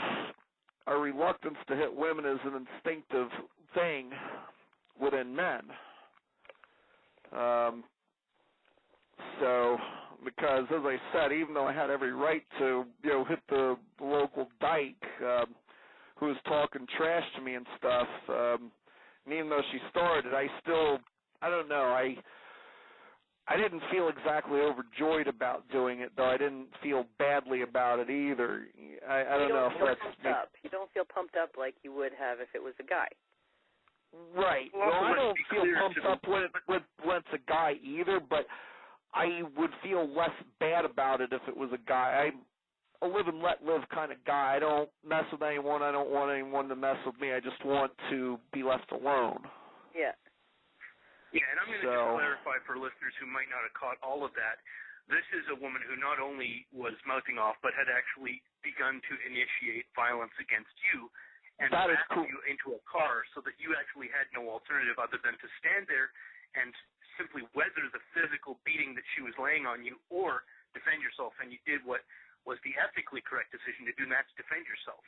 our reluctance to hit women is an instinctive thing within men. Because, as I said, even though I had every right to, hit the local dyke who was talking trash to me and stuff, and even though she started, I don't know, I didn't feel exactly overjoyed about doing it, though I didn't feel badly about it either. I don't know if that's... You don't feel pumped up like you would have if it was a guy. Right. Well, I don't feel pumped up when it's a guy either, but I would feel less bad about it if it was a guy. I'm a live and let live kind of guy. I don't mess with anyone. I don't want anyone to mess with me. I just want to be left alone. Yeah. Yeah, and I'm going to just clarify for listeners who might not have caught all of that. This is a woman who not only was mouthing off, but had actually begun to initiate violence against you and back you into a car so that you actually had no alternative other than to stand there and simply weather the physical beating that she was laying on you or defend yourself. And you did what was the ethically correct decision to do, and that's defend yourself.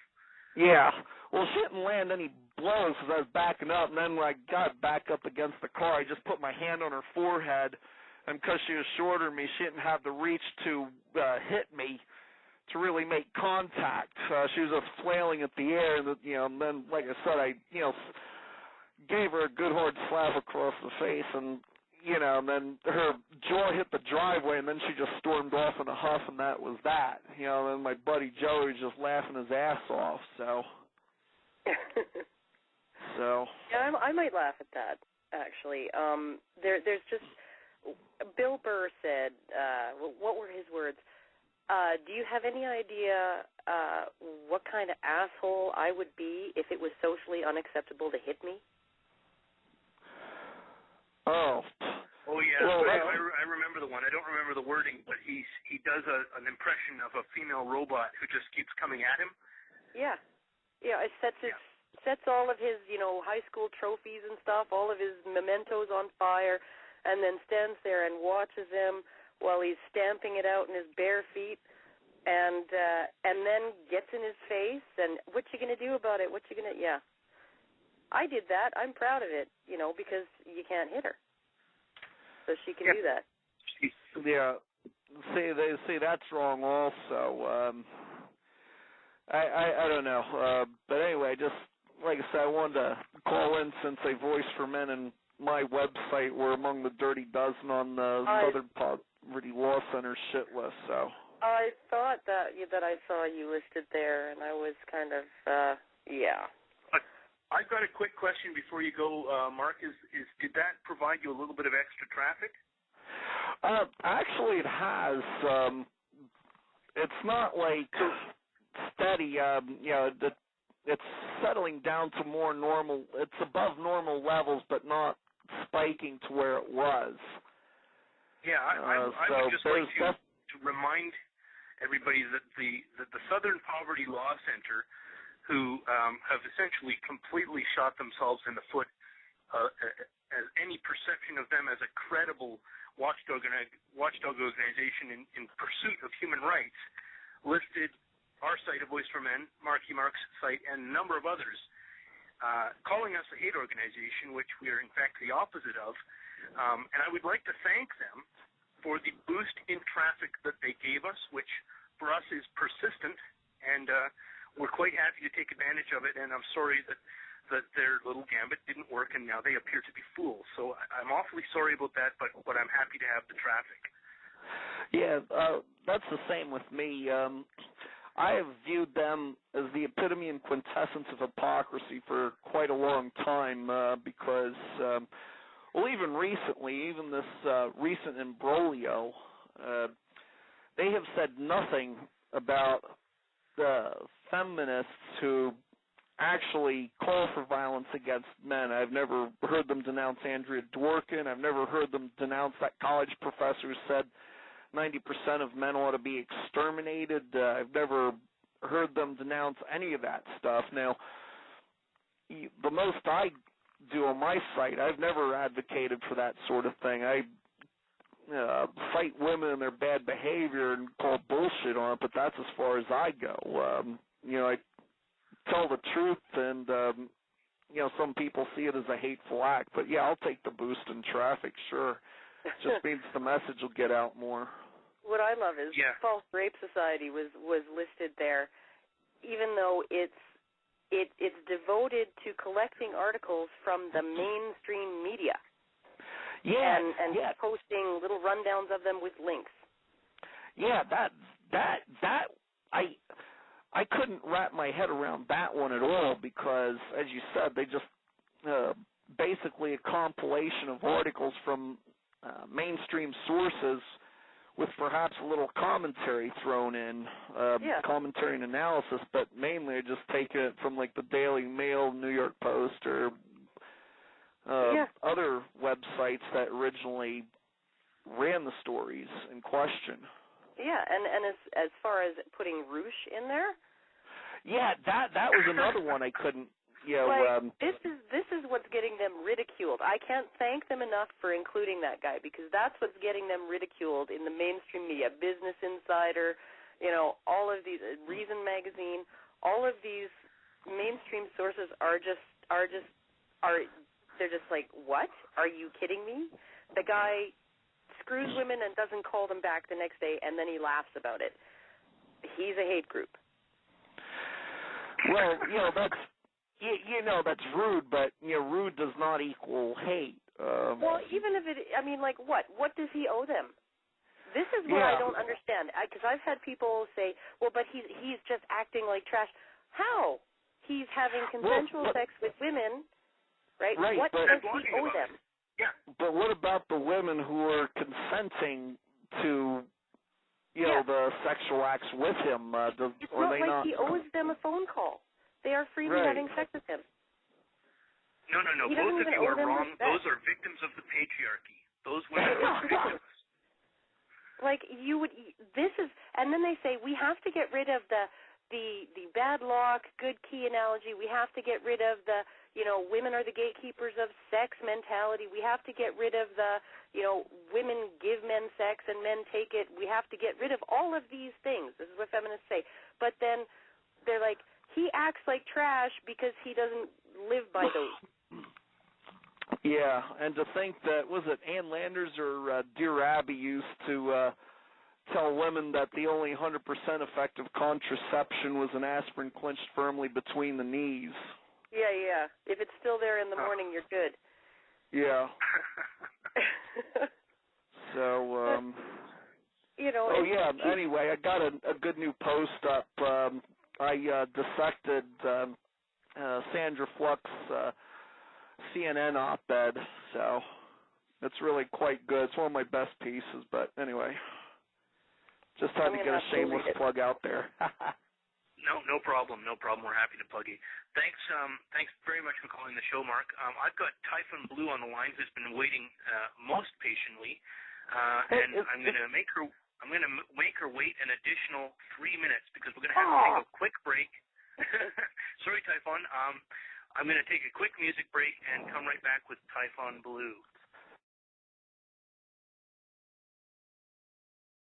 Yeah. Well, she didn't land any blows because I was backing up, and then when I got back up against the car, I just put my hand on her forehead, and because she was shorter than me, she didn't have the reach to hit me to really make contact. She was just flailing at the air, and then, like I said, I gave her a good hard slap across the face, and and then her jaw hit the driveway, and then she just stormed off in a huff, and that was that. And my buddy Joey was just laughing his ass off, so. Yeah, I might laugh at that, actually. There's just, Bill Burr said, what were his words? Do you have any idea what kind of asshole I would be if it was socially unacceptable to hit me? Oh yeah. Well, I remember the one. I don't remember the wording, but he does an impression of a female robot who just keeps coming at him. Yeah. It sets all of his high school trophies and stuff, all of his mementos on fire, and then stands there and watches him while he's stamping it out in his bare feet, and then gets in his face. And what you gonna do about it? Yeah. I did that. I'm proud of it, because you can't hit her. So she can do that. Yeah. They say that's wrong also. I don't know. But anyway, just like I said, I wanted to call in since a Voice for Men and my website were among the Dirty Dozen on the Southern Poverty Law Center shit list, so. I thought that I saw you listed there, and I was kind of, yeah. I've got a quick question before you go, Mark. Did that provide you a little bit of extra traffic? Actually, it has. It's not like steady. It's settling down to more normal. It's above normal levels, but not spiking to where it was. Yeah, I would just like to remind everybody that the Southern Poverty Law Center, who have essentially completely shot themselves in the foot as any perception of them as a credible watchdog organization in pursuit of human rights, listed our site, A Voice for Men, Marky Mark's site, and a number of others, calling us a hate organization, which we are in fact the opposite of. And I would like to thank them for the boost in traffic that they gave us, which for us is persistent, and we're quite happy to take advantage of it, and I'm sorry that their little gambit didn't work, and now they appear to be fools. So I'm awfully sorry about that, but I'm happy to have the traffic. Yeah, that's the same with me. I have viewed them as the epitome and quintessence of hypocrisy for quite a long time because, even recently, even this recent imbroglio, they have said nothing about the feminists who actually call for violence against men. I've never heard them denounce Andrea Dworkin. I've never heard them denounce that college professor who said 90% of men ought to be exterminated. I've never heard them denounce any of that stuff. Now, the most I do on my site, I've never advocated for that sort of thing. I fight women and their bad behavior and call bullshit on it, but that's as far as I go. I tell the truth, and some people see it as a hateful act, but yeah, I'll take the boost in traffic, sure. It just means the message will get out more. What I love is False Rape Society was listed there, even though it's devoted to collecting articles from the mainstream media. Yeah, and posting little rundowns of them with links. Yeah, that I couldn't wrap my head around that one at all because, as you said, they just basically a compilation of articles from mainstream sources with perhaps a little commentary thrown in, commentary and analysis, but mainly I just take it from like the Daily Mail, New York Post, or other websites that originally ran the stories in question. Yeah, and as far as putting Roosh in there? Yeah, that was another one I couldn't, this is what's getting them ridiculed. I can't thank them enough for including that guy because that's what's getting them ridiculed in the mainstream media, Business Insider, all of these, Reason Magazine, all of these mainstream sources they're just like, what? Are you kidding me? The guy screws women and doesn't call them back the next day, and then he laughs about it. He's a hate group. Well, that's rude, but rude does not equal hate. Well, even if what does he owe them? This is what I don't understand, because I've had people say, well, but he's just acting like trash. How? He's having consensual sex with women. Right? What does he owe them? Yeah. But what about the women who are consenting to, the sexual acts with him? It's not like he owes them a phone call. They are freely having sex with him. No. Both of you are wrong. Respect. Those are victims of the patriarchy. Those women are victims. Like and then they say we have to get rid of the bad luck, good key analogy. We have to get rid of the women are the gatekeepers of sex mentality. We have to get rid of the, women give men sex and men take it. We have to get rid of all of these things. This is what feminists say. But then they're like, he acts like trash because he doesn't live by those. Yeah, and to think that, was it Ann Landers or Dear Abby used to tell women that the only 100% effective contraception was an aspirin clenched firmly between the knees. Yeah. If it's still there in the morning, you're good. Yeah. So, anyway, I got a good new post up. I dissected Sandra Fluck's CNN op-ed, so it's really quite good. It's one of my best pieces, but anyway, just had to get a shameless plug out there. No problem. We're happy to plug you. Thanks very much for calling the show, Mark. I've got Typhoon Blue on the line, who's been waiting most patiently, and I'm going to make her wait an additional 3 minutes because we're going to have to take a quick break. Sorry, Typhoon. I'm going to take a quick music break and come right back with Typhoon Blue.